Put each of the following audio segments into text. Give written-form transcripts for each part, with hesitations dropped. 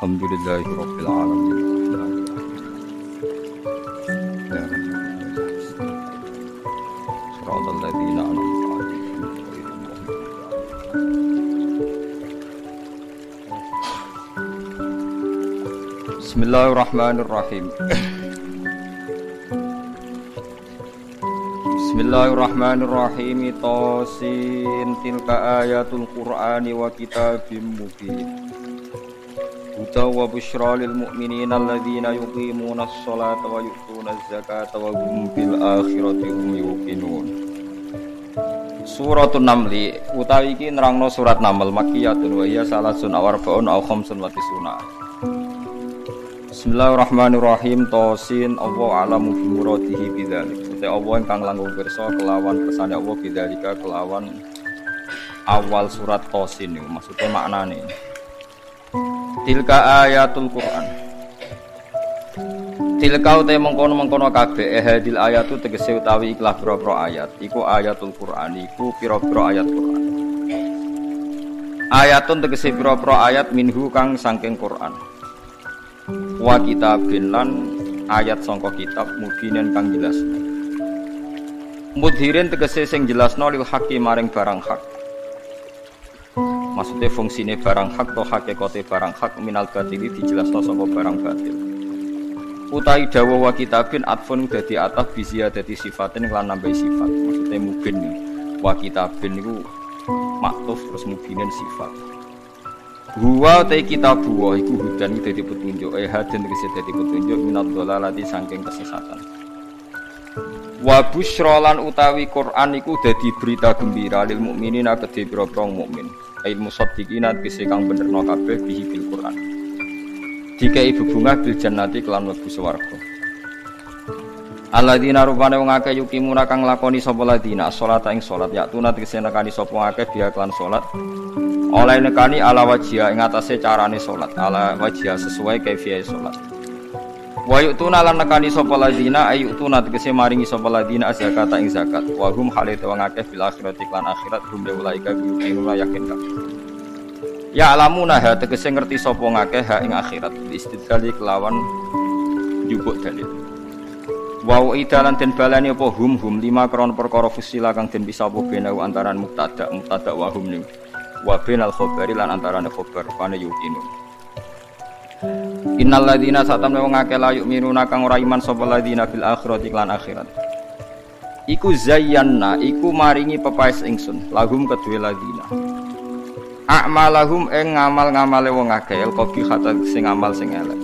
Alhamdulillahirabbil alamin. Shiratal ladzina an'amta 'alaihim ghairil maghdubi 'alaihim. Bismillahirrahmanirrahim. Bismillahirrahmanirrahim. Tasin tilka ayatul Qur'ani wa kitabim mubin. Huda wa busyra lil mu'minina alladzina yuqimuna as-sholata wa yu'tuna az-zakata wa hum bil akhirati hum yuqinun. Suratun Naml utawi iki nerangno surat Naml makkiyatun wa hiya salasun awarbaun aw khamsun wa tisuna. Bismillahirrahmanirrahim. Tasin Allah alamu bi muradihi bidzalik. Te Allah ingkang langkung pirsa kelawan kersane Allah bidzalika kelawan awal surat Tasin niku maksudnya maknane. Tilka ayatul Qur'an. Tilka uta mengkono-mengkono kabeh hadil ayatu tegese utawi ikhlas pira-pira ayat. Iku ayatul Qur'an iku pira-pira ayat Qur'an. Ayatun tegese pira-pira ayat minhu kang saking Qur'an. Wa kitabin lan ayat sangka kitab mubinen kang jelasno. Mudhirin tegese sing jelasno lil haqqi maring barang hak. Maksudnya fungsine barang hak atau hakikate barang hak minal batili dijelasno saka barang batil. Utai dawa wa kitabin atfun dadi ataf bisia dadi sifatin lan nambahi sifat. Maksudnya mubin wa kitabin niku maktuf terus mubinen sifat. Huwa ta kitabu wa iku hudan dadi petunjuk haden tegese dadi petunjuk minad dhalalati saking kesesatan. Wa busyra lan utawi Quran iku dadi berita gembira lil mukminina kedhe pira-pira mukmin. Ilmu musaddiqina kese kang benerno kabeh bihi bil Quran. Dikai bebungah bil jannati kelan mlebu swarga. Alladzina rubane wong akeh yukimuna kang lakoni sapa ladina salat ing salat yaktuna kese nekani sapa akeh biya kelan salat. Oleh nekani ala wajhiya ing atase carane salat, ala wajhiya sesuai kaifiyah salat. Wa yu'tuna lan nekani sapa ladina ayutuna tegese maringi sapa ladina zakata ing zakat wa hum halite wong akeh bil akhirati lan akhirat hum ulaika yu'minuna yakin kabeh ya alamuna ha tegese ngerti sapa ngakeh ha ing akhirat istidlali kelawan njupuk dalil wa idalan den balani apa hum lima kron perkara fusila kang den bisa apa benau antaran mubtada wa hum ning wa benal khabari lan antarane khabar pane yu'minun. Innal ladzina satamna wong akeh la yu'minuna kang ora iman sapa ladzina bil akhirati lan akhirat. Iku zayyanna iku maringi pepaes ingsun lahum kedue ladzina. A'malahum ing ngamal-ngamale wong akeh qabi khata sing amal sing elek.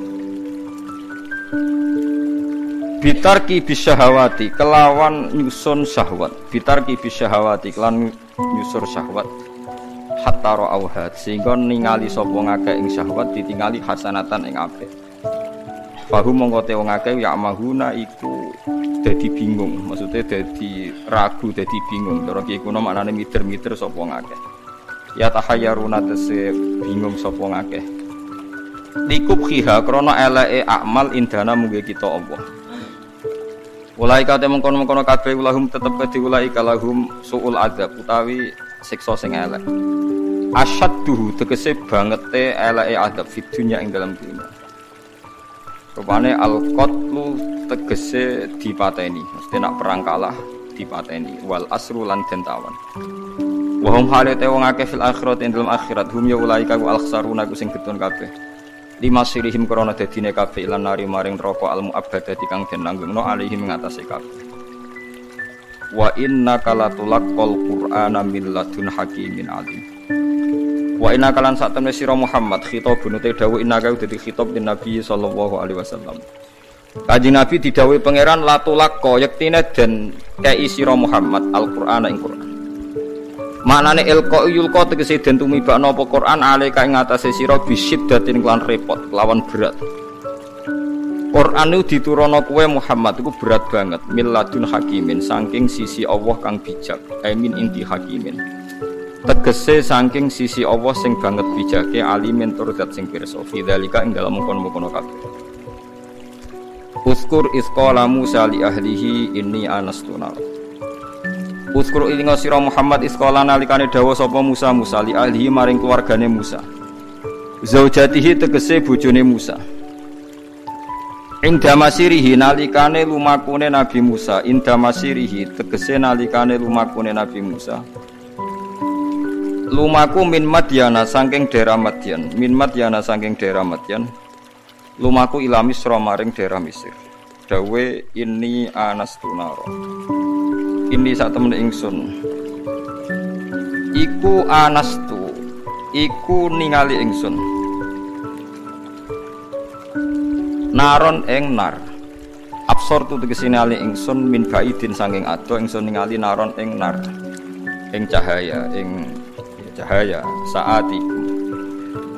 Bitarki bisyahawati kelawan nyusun syahwat. Bitarki bisyahawati kelan nyusur syahwat. Hatta ra'auhat sehingga ningali sapa ngakeh ing syahwat ditingali hasanatan ing apik. Fahu mongko te wong akeh ya mahuna iku dadi bingung, maksudnya dadi ragu, dadi bingung. Cara iki kuno maknane mider-mider sapa ngakeh. Ya tahayyaruna tese bingung sapa ngakeh. Likub khiha krana eleke amal indana mungge kita Allah. Ulaika te mengkono-mengkono kabeh ulahum tetep kedhi ulaika lahum suul adzab utawi siksa sing elek. Asyadduhu tegese bangete eleke adab fid dunya ing dalam dunya. Rupane al-qatlu tegese dipateni, mesti nak perang kalah dipateni wal asru lan den tawan. Wa hum halate wong akeh fil akhirat ing dalam akhirat hum ya ulaika al khsaruna ku sing getun kabeh. Lima sirihim krana dadine kabeh lan nari maring neraka al mu'abbadati kang den langgengno alihim ngatasé kabeh. Wa innaka latulaqal qur'ana min ladun hakimin alim. Wa inna kalan sak temne sira Muhammad khitabun te dawuh innaka dadi khitab din Nabi sallallahu alaihi wasallam. Kanjeng Nabi didhawuhi pangeran latulaqqa yektine den kei sira Muhammad Al-Qur'an ing Qur'an. Maknane ilqa yulqa tegese den tumibakno apa Qur'an alika ing atase sira bisiddatin lan repot lawan berat. Qur'an itu diturunno kowe Muhammad iku berat banget milladun hakimin saking sisi Allah kang bijak amin inti hakimin. Tegese saking sisi Allah sing banget bijake alimin tur zat sing pirsa fidzalika ing dalem mengkono-mengkono kabeh. Uskur isqala Musa li ahlihi inni anastu nar. Uskur ilinga sira Muhammad isqala nalikane dawuh sapa Musa li ahlihi maring keluargane Musa. Zaujatihi tegese bojone Musa. Inda masirihi nalikane lumakune Nabi Musa, inda masirihi tegese nalikane lumakune Nabi Musa. Lumaku min Madyana saking daerah Madyan, min Madyana saking daerah Madyan. Lumaku ila Misra maring daerah Mesir. Dawe ini anastu naro. Ini sak temen ingsun. Iku anastu, iku ningali ingsun. Naron ing nar. Absor tu tegese ningali ingsun min baidin saking ado ingsun ningali naron ing nar. Ing cahaya saati.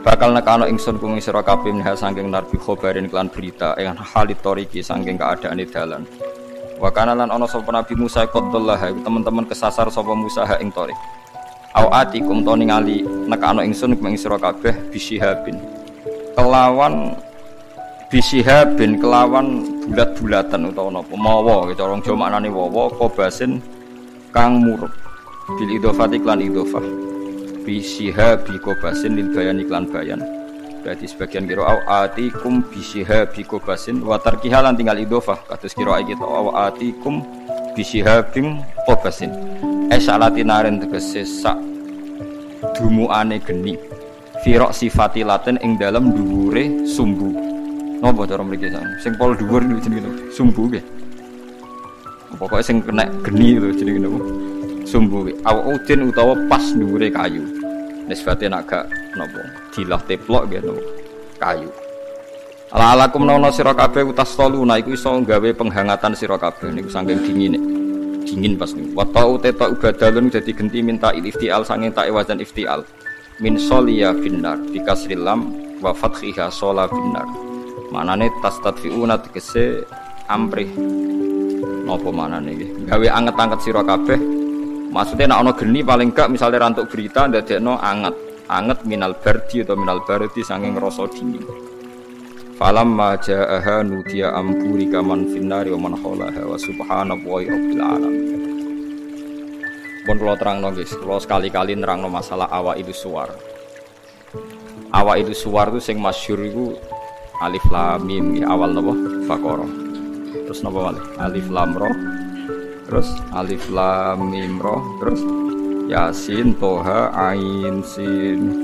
Bakal nekano ingsun kuming sira kabeh minha saking nar bi khobarin kelan berita ing halit toriki saking keadaane dalan. Wa kana lan ana sapa Nabi Musa qadallah teman-teman kesasar sapa Musa ha ing torik. Awatikum to ningali nekano ingsun kuming sira kabeh bisihabin. Kelawan bulat-bulatan utawa napa mawa cara wong Jawa maknane wawa kobasin kang murub bil idhofati lan idhofah bisihabi kobasin lil bayan iklan bayan berarti sebagian kira atikum bisihabi kobasin wa tarkihalan tinggal idhofah kados kira iki to atikum bisihabim kobasin salatinaren tegese sak dumuane geni firok sifati laten ing dalem dhuwure sumbu. Napa cara mriki sing pol dhuwur niku jenenge sumbu nggih. Pokoke sing kena geni lho jenenge napa? Sumbu. Awudin utawa pas dhuwure kayu. Nisbate nek gak napa dilah teplok nggih napa kayu. Ala-alakum nono sira kabeh utas toluna iku iso gawe penghangatan sira kabeh niku saking dingine. Dingin pas niku. Wa ta'uta ubadalun dadi genti minta iftial saking tak wazan iftial. Min soliya finnar bikasril lam wa fathiha sola finnar. Manane tastatfiuna tegese amprih napa manane iki gawe anget-anget sira kabeh maksudnya nek ana geni paling gak misale rantuk berita ndadekno anget minal bardi atau minal bardi saking rasa dingin falamma jaaha nudiya amburi kaman finnari wa man khalaha wa subhanallahi rabbil alamin. Pun kula terangno guys, kula sekali-kali nerangno masalah awak itu suwar. Awak itu suwar itu sing masyhur iku Alif Lam Mim awal napa Baqarah. Terus napa malih? Alif Lam Ra. Terus Alif Lam Mim Ra. Terus Yasin Toha Ain Sin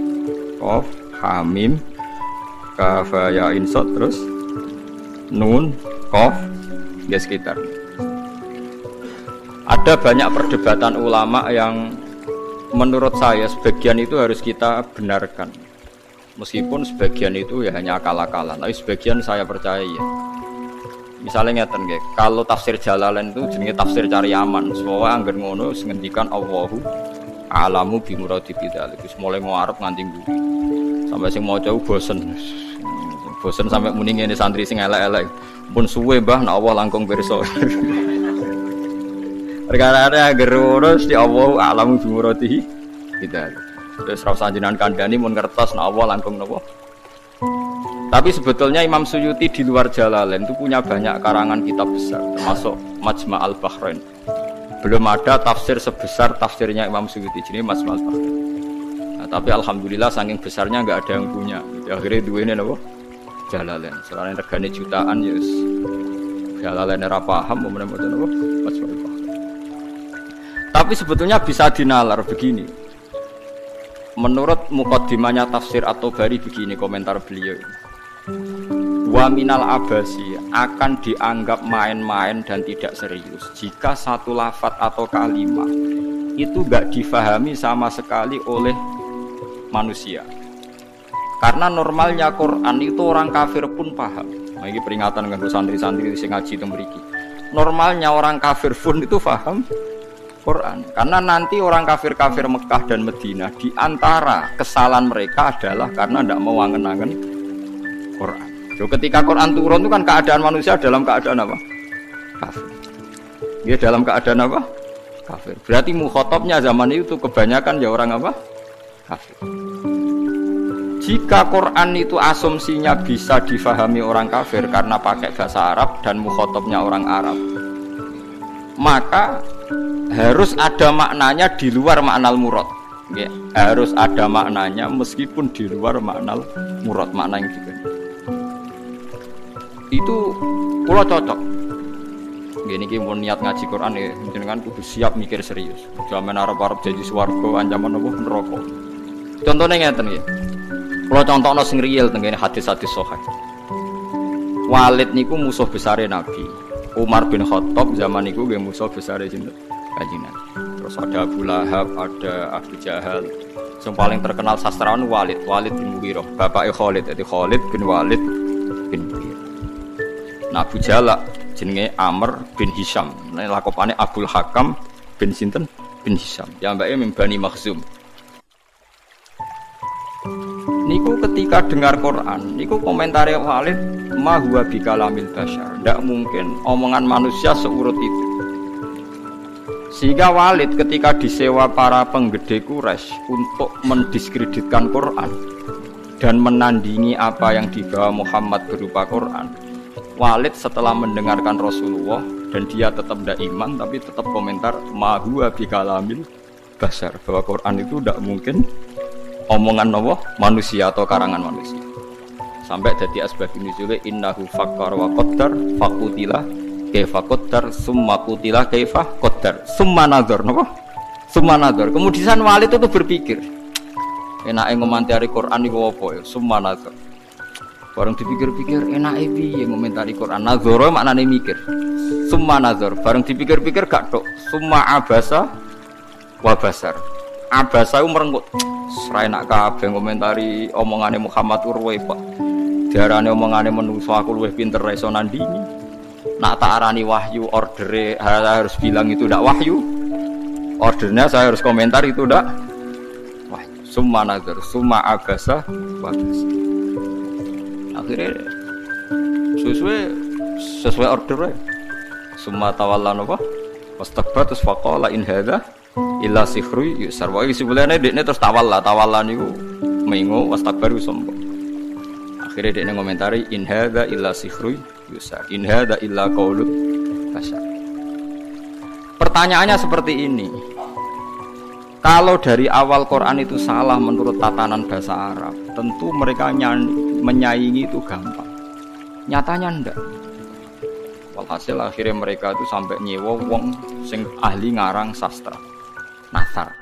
Qaf Ha Mim Kaf Ya Ain Sad terus Nun Qaf ya sekitar. Ada banyak perdebatan ulama yang menurut saya sebagian itu harus kita benarkan. Meskipun sebagian itu ya hanya akal-akalan, tapi sebagian saya percaya ya. Misalnya ngeten nggih, kalau tafsir Jalalain itu jenenge tafsir cari aman. Semua angger ngono ngendikan Allahu a'lamu bi muradi bidzalik. Wis mulai ngarep nganti mburi. Sampai sing maca bosen. Bosen sampai muni ngene santri sing elek-elek. Pun suwe Mbah nek Allah langkung pirsa. Perkara angger ngono di Allahu a'lamu bi muradi bidzalik. Terus rasa jenengan kandhani mun ngertos nek Allah langkung napa. Tapi sebetulnya Imam Suyuti di luar Jalalain itu punya banyak karangan kitab besar termasuk Majma' al-Bahrain. Belum ada tafsir sebesar tafsirnya Imam Suyuti jenenge Majma' al-Bahrain. Nah, tapi alhamdulillah saking besarnya enggak ada yang punya. Akhirnya duwene napa? Jalalain. Selain regane jutaan ya wis Jalalain ora paham menapa napa Majma' al-Bahrain. Tapi sebetulnya bisa dinalar begini. Menurut mukaddimahnya tafsir At-Tabari begini komentar beliau. Wa minal abasi akan dianggap main-main dan tidak serius jika satu lafaz atau kalimat itu enggak difahami sama sekali oleh manusia. Karena normalnya Quran itu orang kafir pun paham. Nah, ini peringatan kanggo santri-santri sing ngaji teng mriki. Normalnya orang kafir pun itu paham Quran. Karena nanti orang kafir-kafir Mekah dan Madinah di antara kesalahan mereka adalah karena tidak mau angen-angen Quran. So, ketika Quran turun itu kan keadaan manusia dalam keadaan apa? Kafir. Dia dalam keadaan apa? Kafir. Berarti mukhatabnya zaman itu kebanyakan ya orang apa? Kafir. Jika Quran itu asumsinya bisa difahami orang kafir karena pakai bahasa Arab dan mukhatabnya orang Arab, maka harus ada maknanya di luar makna al-murad. Nggih, harus ada maknanya meskipun di luar makna murad, makna yang dikehendaki. Itu kula cocok. Nggih niki mun niat ngaji Quran ya jenengan kudu siap mikir serius. Jaman arep-arep janji swarga ancaman apa neraka. Contone ngeten nggih. Kula contohno sing real teng kene hadis-hadis sahih. Walid niku musuh besare Nabi. Umar bin Khattab zaman niku nggih musuh besare sinten? Kanjeng Nabi. Terus ada Abu Lahab, ada Abu Jahal. Yang paling terkenal sastrawan Walid bin Mughirah, bapake Khalid, jadi Khalid bin Walid bin Mughirah. Nah, Abu Jahal jenenge Amr bin Hisham. Nah, lakopane Abdul Hakam bin sinten? Bin Hisham. Yang mbake min Bani Makhzum. Niku ketika dengar Quran, niku komentare Walid, ma huwa bikalamil basyar. Ndak mungkin omongan manusia seurut itu. Sehingga Walid ketika disewa para penggede Quraisy untuk mendiskreditkan Quran dan menandingi apa yang dibawa Muhammad berupa Quran, Walid setelah mendengarkan Rasulullah dan dia tetap tidak iman tapi tetap komentar ma huwa bikalamil basyar, bahwa Quran itu tidak mungkin omongan Allah manusia atau karangan manusia. Sampai jadi asbab nuzule innahu fakkar wa qaddar faqutila kaifa qaddar summa qutila kaifa qaddar summa nazar napa? Summa nazar. Kemudian Walid itu berpikir, enake ngomentari Quran niku apa ya? Summa nazar. Bareng dipikir-pikir enake piye ngomentari Quran? Nazara maknane mikir. Summa nazar. Bareng dipikir-pikir gak tok. Summa abasa wa basar. Abasa ku merenggut. Serai nak kabeh ngomentari omongane Muhammad Urwe Pak. Diarani omongane menungso aku luwih pinter ra iso nandingi. Nak tak arani wahyu ordere harus bilang itu ndak wahyu. Ordernya saya harus komentar itu ndak wahyu. Summa nazar, summa abasa wa basar. Akhirnya sesuai ordernya. Summa tawalla napa? Wastakbar terus faqala in hadza illa sikhru yusar. Wa sebenarnya dekne terus tawalla niku mengo wastakbaru sombong. Akhirnya dekne ngomentari in hadza illa sikhru yusar. In hadza illa qaulul basyar. Pertanyaannya seperti ini. Kalau dari awal Quran itu salah menurut tatanan bahasa Arab, tentu mereka menyaingi itu gampang. Nyatanya ndak. Walhasil akhirnya mereka itu sampai nyewa wong sing ahli ngarang sastra. Nasar.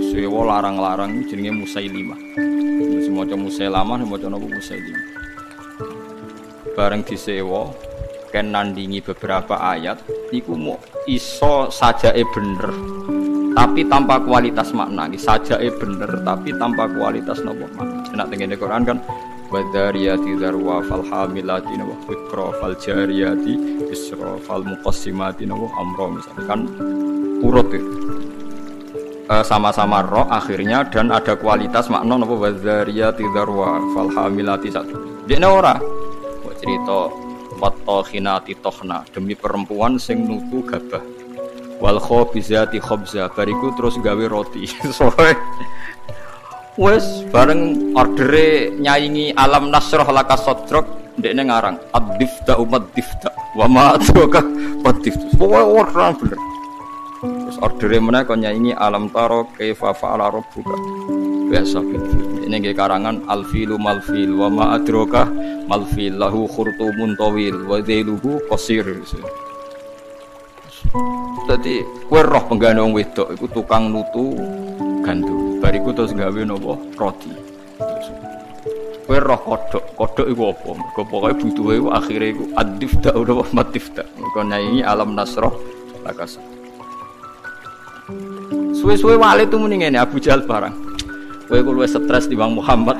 Sewa larang-larang jenenge Musailimah. Semoga Musailamah, semoga napa Musailimah. Bareng disewa ken nandingi beberapa ayat iku mau iso sajake bener. Tapi tanpa kualitas makna, sajake bener tapi tanpa kualitas napa makna. Nek tengene Quran kan wadariyati darwa fal hamilati wa fikra fal jariyati isra fal muqassimati wa amra misalkan urut itu. Sama-sama roh akhirnya dan ada kualitas makna napa wadariyati darwa fal hamilati satu. Dekne ora kok cerita wattokhinati tokhna demi perempuan sing nutu gabah. Wal khobizati khobza bariku terus gawe roti. Soale wes bareng ordere nyaingi alam nasroh laka sodrok ndekne ngarang ad-difta umat-difta wa ma adraka ad-difta. Pokoke ora bener. Terus ordere meneh kon nyaingi alam taro kaifa fa'ala rabbuka. Biasa ini nggih karangan al-filu mal-fil wa ma adraka mal-fil lahu khurtumun tawil wa dhailuhu qasir. Dadi kowe roh penggane wong wedok iku tukang nutu gandum. Bariku terus gawe napa roti. Kowe roh kodhok iku apa? Mergo pokoke butuhe iku akhire iku ad-difta utawa matifta. Mergo nyanyi alam nasroh lakas. Suwe-suwe Walid itu muni ngene Abu Jahal barang. Kowe iku luwih stres timbang Muhammad.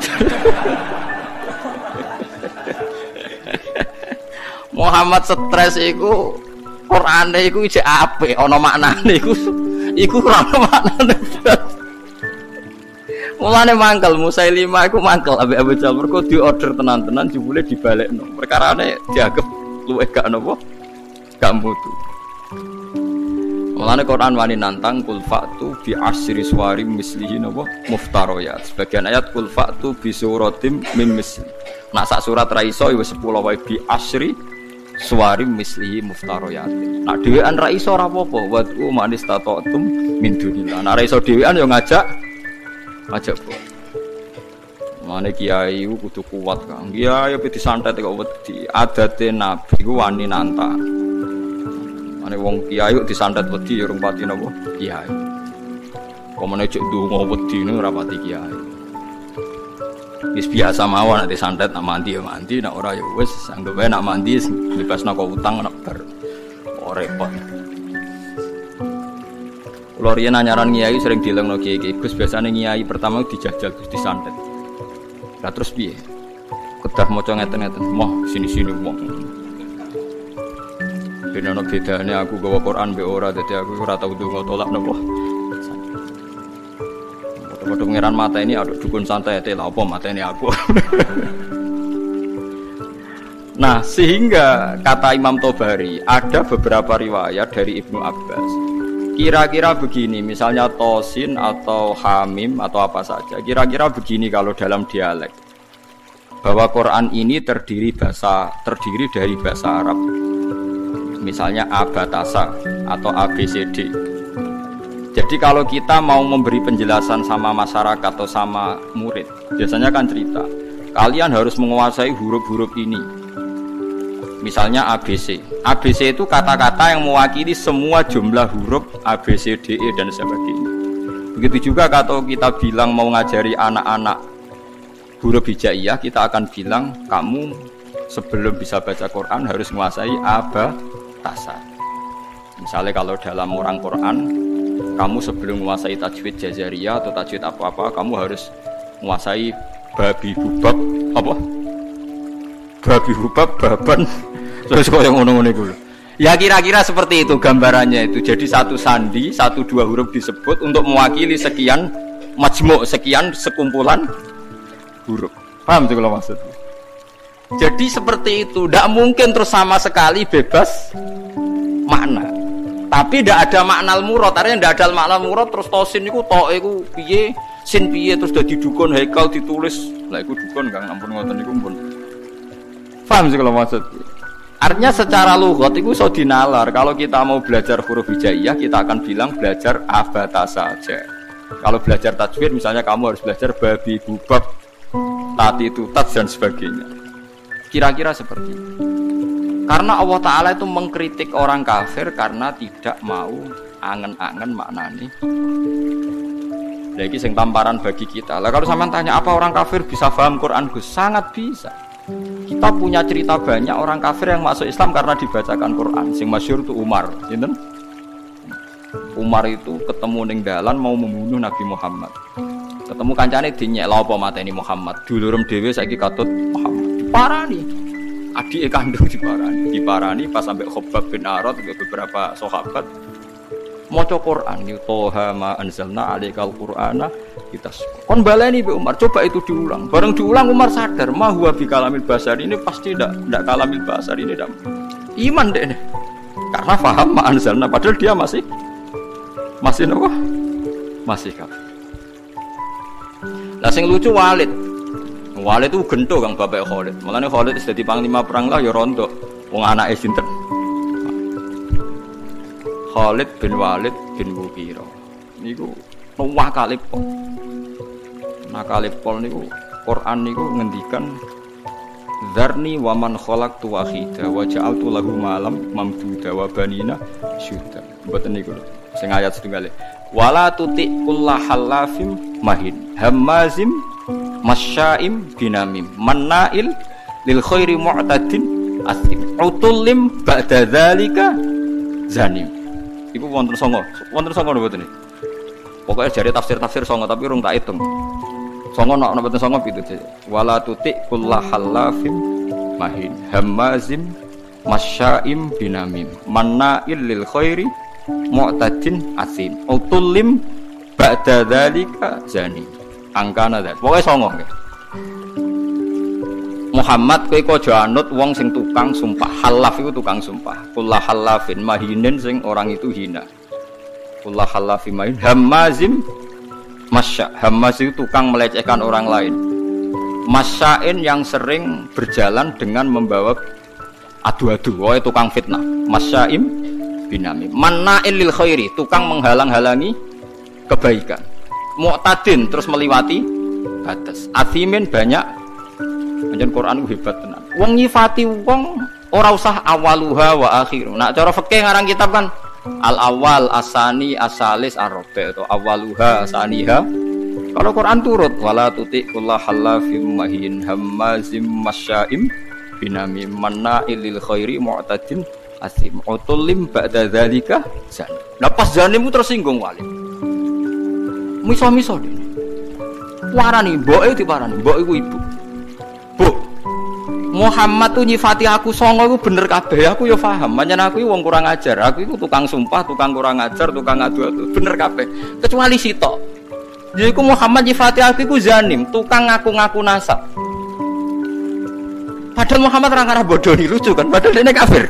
Muhammad stres iku Qur'ane iku ijek apik ana maknane iku ora ana maknane. Mulane mangkel Musailimah iku mangkel ambek Abu Jahal mergo diorder tenan-tenan jebule dibalekno. Perkarane dianggep luwih gak napa? Gak mutu. Mulane Quran wani nantang kul fa'tu bi asri suwari mislihi napa muftariyat. Sebagian ayat kul fa'tu bi suratim mim misli. Nak sak surat ra iso ya wis 10 wae bi asri suwarim mislihi muftaroyatin. Nak dhewean ra iso ora apa-apa, wa manis tatatum min dunillah. Nak ra iso dhewean yo ngajak kok. Mane kiai kudu kuat Kang. Kiai pe disantet kok wedi. Adate nabi ku wani nantang. Mane wong kiai kok disantet wedi ya urung pati napa? Kiai. Kok meneh cek ndonga wedi niku ora pati kiai. Wis biasa mawon nek disantet nak mandi ya mandi, nak ora ya wis anggap wae nak mandi bebasna kok utang nak bar. Ora repot. Kula riyen anyaran kiai sering dilengno kiai Gus biasane kiai pertama dijajal Gus disantet. Lah terus piye? Kedah maca ngeten-ngeten, moh sini-sini wong. Ben ana bedane aku gawa Quran mbek ora, dadi aku ora tau ndonga tolak napa. Padha pengiran mata ini aduk dukun santai teh lha apa mata ini aku. Nah, sehingga kata Imam Tobari ada beberapa riwayat dari Ibnu Abbas. Kira-kira begini, misalnya tosin atau hamim atau apa saja. Kira-kira begini kalau dalam dialek. Bahwa Quran ini terdiri dari bahasa Arab. Misalnya abatasa atau ABCD. Jadi kalau kita mau memberi penjelasan sama masyarakat atau sama murid, biasanya kan cerita, kalian harus menguasai huruf-huruf ini. Misalnya ABC. ABC itu kata-kata yang mewakili semua jumlah huruf A, B, C, D, E dan sebagainya. Begitu juga kalau kita bilang mau ngajari anak-anak huruf hijaiyah, kita akan bilang kamu sebelum bisa baca Quran harus menguasai abatasa. Misalnya kalau dalam orang Quran, kamu sebelum menguasai tajwid jazariyah atau tajwid apa-apa, kamu harus menguasai babi bubab apa? Babi bubab baban. Terus kok yang ngono-ngono iku. Ya kira-kira seperti itu gambarannya itu. Jadi satu sandi, 1-2 huruf disebut untuk mewakili sekian majmuk, sekian sekumpulan huruf. Paham tuh kalau maksudnya? Jadi seperti itu, tidak mungkin terus sama sekali bebas makna. Tapi tidak ada makna murad, artinya tidak ada makna murad terus tosin itu to iku piye, sin piye terus dadi dukun haikal ditulis. Lah iku dukun Kang ampun ngoten niku pun. Paham sih kalau maksud. Artinya secara lughat itu iso dinalar. Kalau kita mau belajar huruf hijaiyah, kita akan bilang belajar abatasa saja. Kalau belajar tajwid misalnya kamu harus belajar babi bubab, tati tutat dan sebagainya. Kira-kira seperti itu. Karena Allah Ta'ala itu mengkritik orang kafir karena tidak mau angen-angen maknani. Lagi sing tamparan bagi kita. Lah kalau sampean tanya apa orang kafir bisa paham Quran Gus? Sangat bisa. Kita punya cerita banyak orang kafir yang masuk Islam karena dibacakan Quran. Sing masyhur itu Umar, sinten? Umar itu ketemu ning dalan mau membunuh Nabi Muhammad. Ketemu kancane dinyek lha apa mateni Muhammad. Dulurem dhewe saiki katut Muhammad. Diparani. Adike kandung diparani pas sampai Khabbab bin Arad beberapa sahabat maca Quran yu toha ma anzalna alaikal qur'ana kita kon baleni be Umar coba itu diulang bareng diulang Umar sadar ma huwa bi kalamil basar ini pasti ndak kalamil basar ini ndak iman deh ini karena paham ma anzalna padahal dia masih apa masih kafir. Lah sing lucu Walid itu gento Kang bapak Khalid mulane Khalid wis dadi panglima perang lah ya rondo wong anake sinten Khalid bin Walid bin Mughirah niku nakalip pol niku Quran niku ngendikan Dzarni wa man khalaqtu wahida wa ja'altu lahu malam mamduda wa banina syuhda. Mboten niku sing ayat setunggal. Wala tuti kullahallafim mahin hammazim masya'im binamim mannail lil khairi mu'tadin asim utullim ba'da dzalika zanim. Iku wonten songo mboten niki. Pokoke jare tafsir songo tapi urung tak hitung. Songo nek mboten songo pitu. Wala tuti kullahallafim mahin hammazim masya'im binamim mannail lil khairi mu'tadin asim utullim ba'da dzalika zanim. Angkana dat. Pokoke songo nggih. Muhammad kowe aja anut wong sing tukang sumpah. Halaf iku tukang sumpah. Kullah halafin mahinin sing orang itu hina. Kullah halafin mahin hammazim masya. Hammaz itu tukang melecehkan orang lain. Masyain yang sering berjalan dengan membawa adu-adu, wae tukang fitnah. Masyaim binamim. Manna'il lil khairi, tukang menghalang-halangi kebaikan. Mu'tadin terus meliwati batas. Athimin banyak. Pancen Quran ku hebat tenan. Wong nyifati wong ora usah awaluha wa akhiru. Nak cara fikih ngarang kitab kan al awal asani asalis arabi atau awaluha asaniha. Kalau Quran turut wala tuti kullahallafim mahin hammazim masyaim binamim manna'il lil khairi mu'tadin asim utulim ba'da dzalika zan. Lah pas zanimu tersinggung wali. Miso-miso dene. Warani mboke diparani, mbok iku ibu. Bu. Muhammad tuh nyifati aku songo iku bener kabeh, aku ya paham. Pancen aku iki wong kurang ajar, aku iku tukang sumpah, tukang kurang ajar, tukang adu-adu, bener kabeh. Kecuali sitok. Yaiku Muhammad nyifati aku iku zanim, tukang ngaku-ngaku nasab. Padahal Muhammad orang arah bodoh nih, lucu kan? Padahal dia kafir.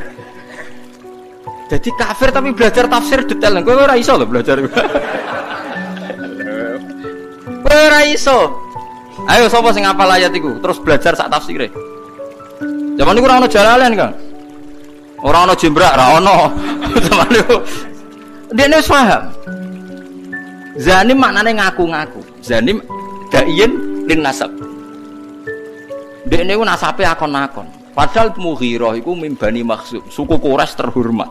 Jadi kafir tapi belajar tafsir detail. Gue ora iso loh belajar. Gue ora iso. Ayo sapa sing hafal ayat iku, terus belajar sak tafsire. Zaman niku ora ono Jalalain kan? Ora ono Jimbrak, ora ono. Zaman niku dene wis paham. Zanim maknane ngaku-ngaku. Zanim daiin lin nasab. Dekne ku nasabe akon-akon. Padahal Mughirah iku mimbani maksud suku Quraisy terhormat.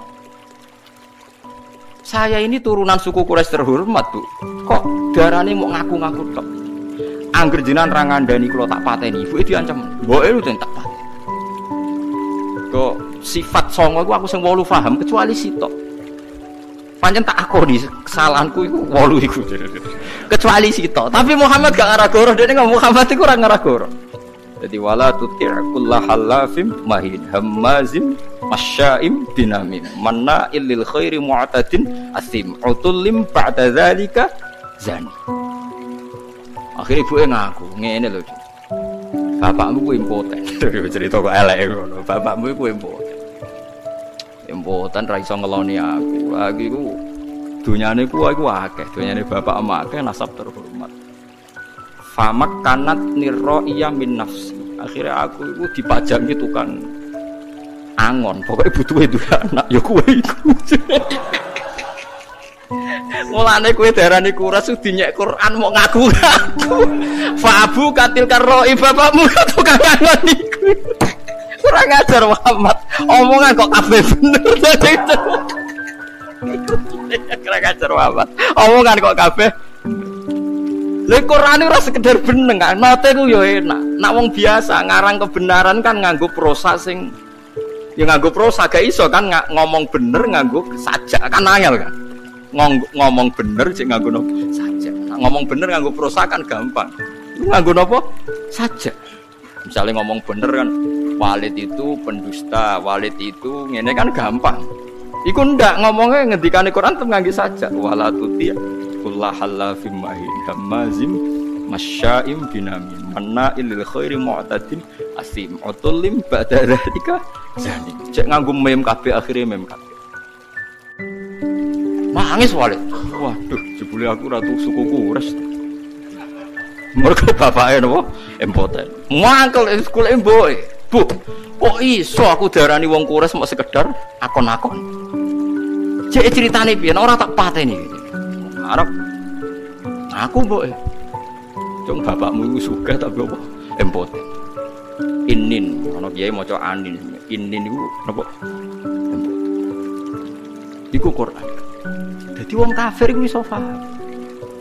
Saya ini turunan suku Quraisy terhormat, Bu. Kok darane mau ngaku-ngaku tok. Angger jenengan ra ngandani kula tak pateni, ibu diancam. Mboke lu tak pateni. Kok sifat songo iku aku sing 8 paham kecuali sitok. Pancen tak akoni kesalahanku iku 8 iku. Kecuali sitok. Tapi Muhammad gak ngarah-goroh, dene ngomong Muhammad iku ora ngarah-goroh. Jadi wala tuti'kullahallafim mahin hammazim masyaim binamim manna'il lil khairi mu'tadin asim utullim ba'da dzalika zani. Akhire ibuke ngaku ngene lho. Bapakmu ku impoten. Cerita kok elek ngono. Bapakmu ku impoten. Impoten ra iso ngeloni aku. Aku iku dunyane ku aku akeh, dunyane bapak emak akeh nasab terhormat. Famak kanat nirro'iyah min nafsi. Akhirnya aku itu dipajangi tukang angon. Pokoknya butuh itu anak. Ya kue iku. Mulane kue darani kuras dinyek Quran mau ngaku-ngaku. Fa'abu katil karro'i bapakmu tukang angon iku. Kurang ajar Muhammad. Omongan kok kabeh bener. Kurang ajar Muhammad. Omongan kok kabeh. Lha Quran ora sekedar beneng kan, mate ku yo enak. Nak wong biasa ngarang kebenaran kan nganggo prosa sing ya nganggo prosa gak iso kan ngomong bener nganggo sajak kan angel kan. Ngomong bener sing nganggo nopo sajak. Nah, ngomong bener nganggo prosa kan gampang. Lu nganggo nopo sajak. Misalnya ngomong bener kan Walid itu pendusta, Walid itu ngene kan gampang. Iku ndak ngomongnya ngendikane Quran tem nganggo sajak wala tuti kullahallafim mahin hammazim masyaim binamim manna'il lil khairi mu'tadin asim utulim ba'da dzalika zani. Cek nganggo mem kabeh akhire mem kabeh. Nangis Walid. Waduh, jebule aku ratu suku Quraisy. Mergo bapake napa? Impoten. Mangkel sekolah mboke. Bu, kok iso aku darani wong Quraisy mok sekedar akon-akon. Cek ceritane piye ora tak pateni. Arab aku mbok cung bapakmu iku sugih tapi apa empoten inin ana kiai maca anin inin iku napa empoten iku Quran. Dadi wong kafir iku iso paham.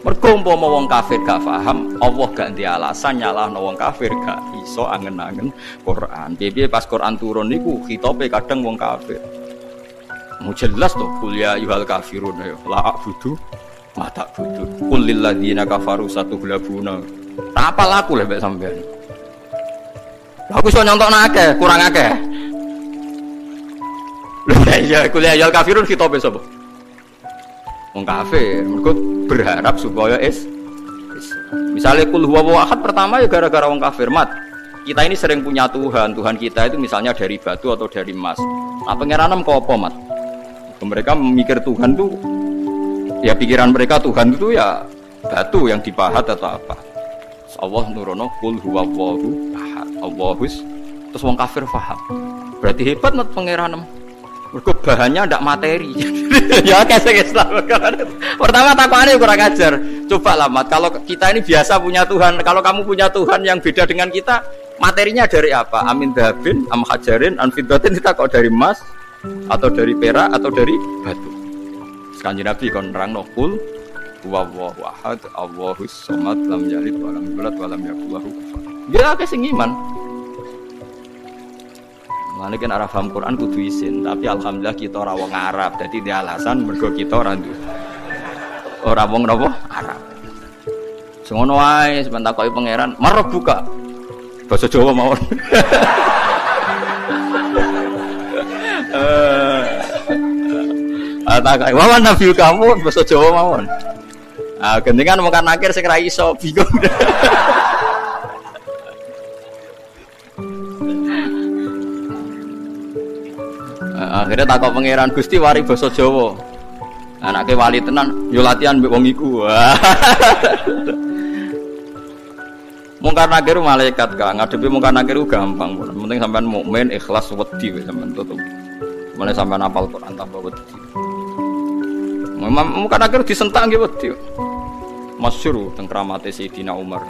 Mergo umpama wong kafir gak paham, Allah gak ndek alasan nyalahno wong kafir gak iso angen-angen Quran. Piye pas Quran turun niku khitabe kadang wong kafir. Mu jelas to kuliah yuhal kafirun ya la a'budu mata butuh kulil ladzina kafaru satughlabuna. Apa laku lek sampean? Aku iso nyontokno akeh, kurang akeh. Lha iya kuliah ya kafirun khitabe sapa? Wong kafir, mergo berharap supaya misalnya kul huwa ahad pertama ya gara-gara wong kafir mat. Kita ini sering punya Tuhan kita itu misalnya dari batu atau dari emas. Nah pangeranam kok apa mat? Mereka memikir Tuhan tuh ya pikiran mereka Tuhan itu ya batu yang dipahat atau apa. Allah nurono kul huwallahu ahad. Allahus Terus wong kafir paham. Berarti hebat mat pangeran. Mergo bahannya ndak materi. Ya kesek Islam. Pertama takwane kurang ajar. Coba lah mat, kalau kita ini biasa punya Tuhan, kalau kamu punya Tuhan yang beda dengan kita, materinya dari apa? Amin dahabin, am hajarin, an fiddatin, kita kok dari emas atau dari perak atau dari batu. Kanjeng Nabi kon nerangno qul huwallahu ahad, Allahus samad, lam yalid wa lam yulad wa lam yakul lahu kufuwan. Ya akeh sing iman. Mane kan arah paham Quran kudu isin, tapi alhamdulillah kita ora wong Arab, dadi dia alasan mergo kita ora wong napa Arab. Semono wae sampeyan takoki pangeran, "Marab buka." Bahasa Jawa mawon. Takoki, "Wawan nabi kamu bahasa Jawa mawon." Ah, gendengan mungkin akhir sing ra iso bingung. Akhirnya takut pangeran Gusti wari basa Jawa. Anake wali tenan, yo latihan mbek wong iku. Mungkar nakir malaikat Kang, ngadepi mungkar nakir gampang. Penting sampean mukmin, ikhlas, wedi wis sampean tutup. Mulai sampean hafal Quran tambah wedi. Mungkar nakir disentak nggih wedi. Masyhur teng kramate Sayyidina Umar.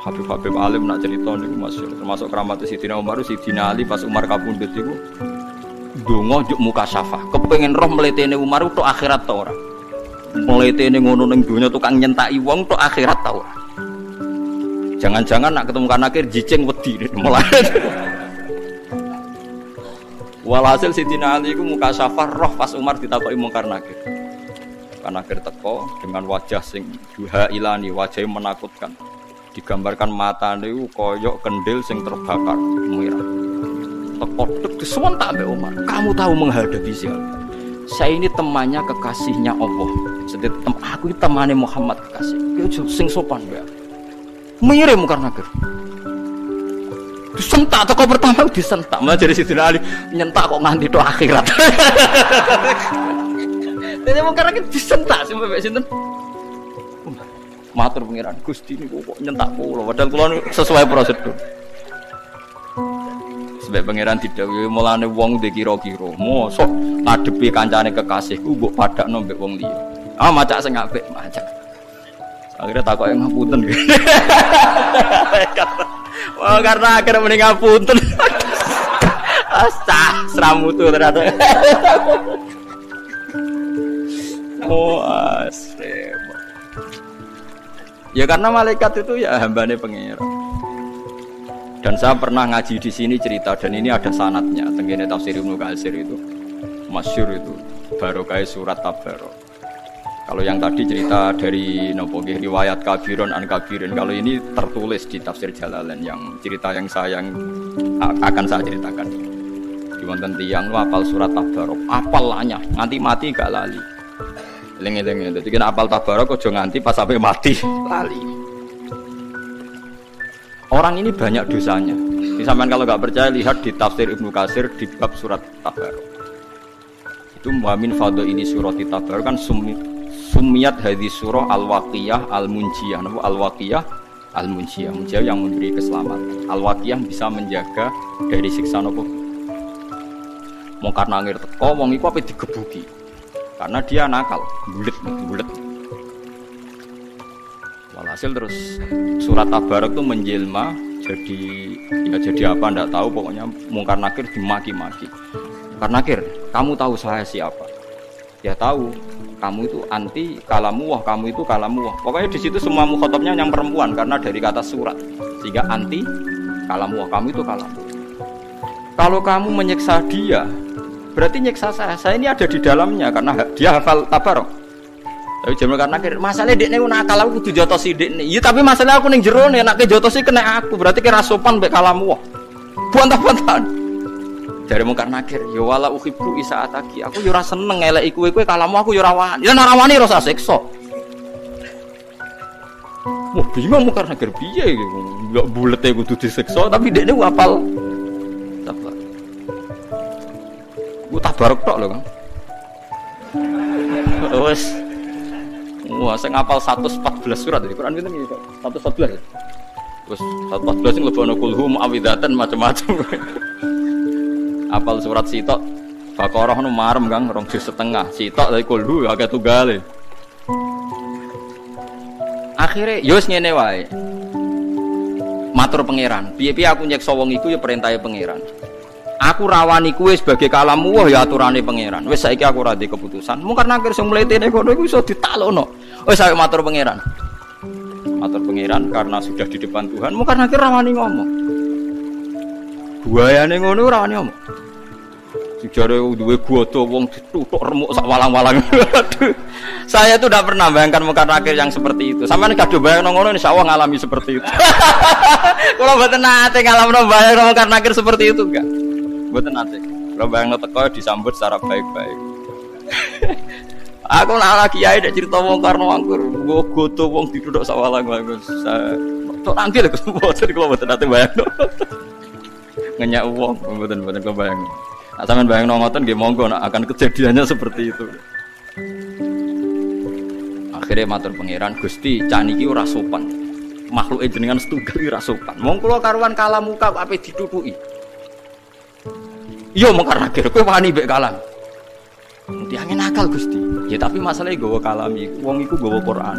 Habib-habib alim nak cerita niku masyhur. Termasuk kramate Sayyidina Umar, Sayyidina Ali pas Umar kapundhut iku donga njuk muka syafah. Kepengin roh mletene Umar tok akhirat ta ora. Mletene ngono ning donya tukang nyentaki wong tok akhirat ta ora. Jangan-jangan nak ketemu kan akhir jicing wedi mulai. Walhasil Sayyidina Ali iku muka syafah roh pas Umar ditakoki mungkar nakir. Kan akhir teko dengan wajah sing duha ilani, wajah menakutkan. Digambarkan matane iku koyok kendil sing terbakar merah. Tekok disewentak mbek Umar. Kamu tahu menghadapi siapa? Saya ini temannya kekasihnya Allah. Aku ini temannya Muhammad kekasih. Dia sing sopan mbak. Mirip karena ger. Disentak toko pertama disentak. Malah dari Sayyidina Ali nyentak kok nganti tok akhirat. Dene mung karena disentak sing mbek sinten? Matur pengiran Gusti niku kok nyentak kula padahal kula sesuai prosedur. Sebab pangeran didhawuhi mulane wong ndek kira-kira mosok ngadepi kancane kekasihku mbok padakno mbek wong liya. Ah macak sing apik, macak. Akhirnya takoke ngapunten. Wah karena akhirnya mending ngapunten. Astah seramutu ternyata. Oh asem. Ya karena malaikat itu ya hambane pangeran. Dan saya pernah ngaji di sini cerita dan ini ada sanadnya. Tengene tafsir Ibnu Katsir itu masyhur itu barokah surat Tabarok. Kalau yang tadi cerita dari riwayat Kabirun an Kabirin, kalau ini tertulis di tafsir Jalalain yang cerita yang akan saya ceritakan. Di wonten tiyang apal surat Tabarok, apalnya nganti mati gak lali. Eling-eling dadi kena apal Tabarok aja nganti pas sampai mati lali. Orang ini banyak dosanya. Sampeyan kalau nggak percaya lihat di tafsir Ibnu Katsir di bab surat Tabarok. Itu muamin fadho ini surat Tabarok kan sumiyat hadis surah al-waqiyah al-munjiyah. Napa al-waqiyah al-munjiyah? Munjiyah yang memberi keselamatan. Al-waqiyah bisa menjaga dari siksa napa? Mungkar nangir teko wong iku ape digebuki. Karena dia nakal, bulet. Walhasil terus surat Tabarok itu menjelma jadi apa ndak tahu, pokoknya mungkar nakir dimaki-maki. Mungkar nakir, kamu tahu saya siapa? Ya tahu, kamu itu anti kalamuwah, kamu itu kalamuwah. Pokoknya di situ semua mukhatabnya yang perempuan karena dari kata surat. Sehingga anti kalamuwah, kamu itu kalamuwah. Kalau kamu menyiksa dia, berarti nyiksa saya. Saya ini ada di dalamnya karena dia hafal Tabarok. Tapi jaman karena masalah dekne nakal aku kudu jotosi dekne. Iya tapi masalah aku ning jero nek nek jotosi kena aku, berarti kira sopan mbek kalamuwah. Buantah-buantahan. Jare mungkar nakir, ya wala uhibbu isaataki. Aku yo ora seneng eleki kowe kalamu aku yo ora wani. Ya ora wani ora usah siksa. Wah, bingung mungkar nakir piye iki. Enggak bulete kudu disiksa tapi dekne hafal Tabarok. Ku Tabarok tok lho, Kang. Wes. Wah, saya ngapal 114 surat di Quran pinten iki, Pak? 114. Terus 14 sing lebono kulhum awidatan macam-macam. Apal surat sitok Baqarah nu marem Kang 2 juz setengah. Sitok dari kulhu agak tunggale. Akhire yo wis ngene wae. Matur pangeran, piye-piye aku nyekso wong iku ya perintahe pangeran. Aku rawani kuwe sebagai kalamu wah ya aturane pangeran. Wis saiki aku ora ndek keputusan. Mung karena akhir sing mletene kono iku iso ditalokno. Wis ayo matur pangeran. Matur pangeran karena sudah di depan Tuhan, mung karena akhir rawani ngomong. Buayane ngono ora wani ngomong. Sejare duwe goto wong dituthuk remuk sak walang-walang. Saya tuh tidak pernah bayangkan muka nakir yang seperti itu. Sampeyan kadhe bayangno ngono insyaallah ngalami seperti itu. Kalau mboten nate ngalamno bayangno muka nakir seperti itu enggak. Mboten nate. Kalau bayangno teko disambut secara baik-baik. Aku nak kiai nek crita wong karno angkur, goto wong dituthuk sak walang-walang. Tok nangkil mboten kula mboten nate bayangno. Ngenyak wong mboten kebayang. Nah, sampeyan bayangno ngoten nggih monggo akan kejadiannya seperti itu. Akhirnya matur pangeran Gusti cah niki ora sopan. Makhluke jenengan setunggal ora sopan. Wong kula karuan kalam muka ape ditutuki. Iya mung karena kowe wani mbek kalam. Tiange nakal Gusti. Ya tapi masalahnya gawa kalam iku wong iku gawa Quran.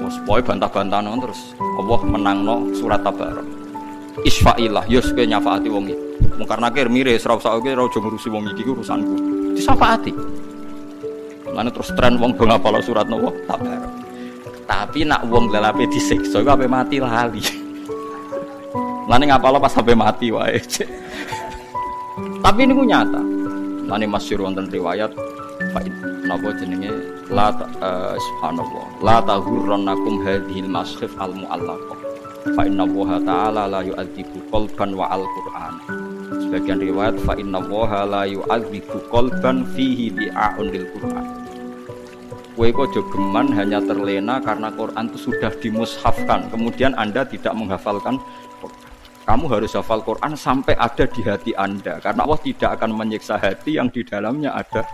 Wes pokoke bantah-bantahan terus Allah menangno surat Tabarak. Isfa'illah yus kowe nyafaati wong iki. Mung karena miris ora usah kowe ora ngurusi wong iki urusanku. Disafaati. Mana terus tren wong do ngapal surat nopo Tabarak. Tapi nak wong lelape disiksa iku ape mati lali. Lane ngapal pas sampai mati wae. Tapi niku nyata. Lane masyhur wonten riwayat napa jenenge la subhanallah la tahurrannakum hadhil maskhif al muallaqah. Fa inna Allaha ta'ala la yu'adzibu qalban wa al-Qur'an. Sebagian riwayat fa inna Allaha la yu'adzibu qalban fihi bi'a'un lil Qur'an. Kowe kok jogeman hanya terlena karena Quran itu sudah dimushafkan. Kemudian Anda tidak menghafalkan Quran. Kamu harus hafal Quran sampai ada di hati Anda. Karena Allah tidak akan menyiksa hati yang di dalamnya ada.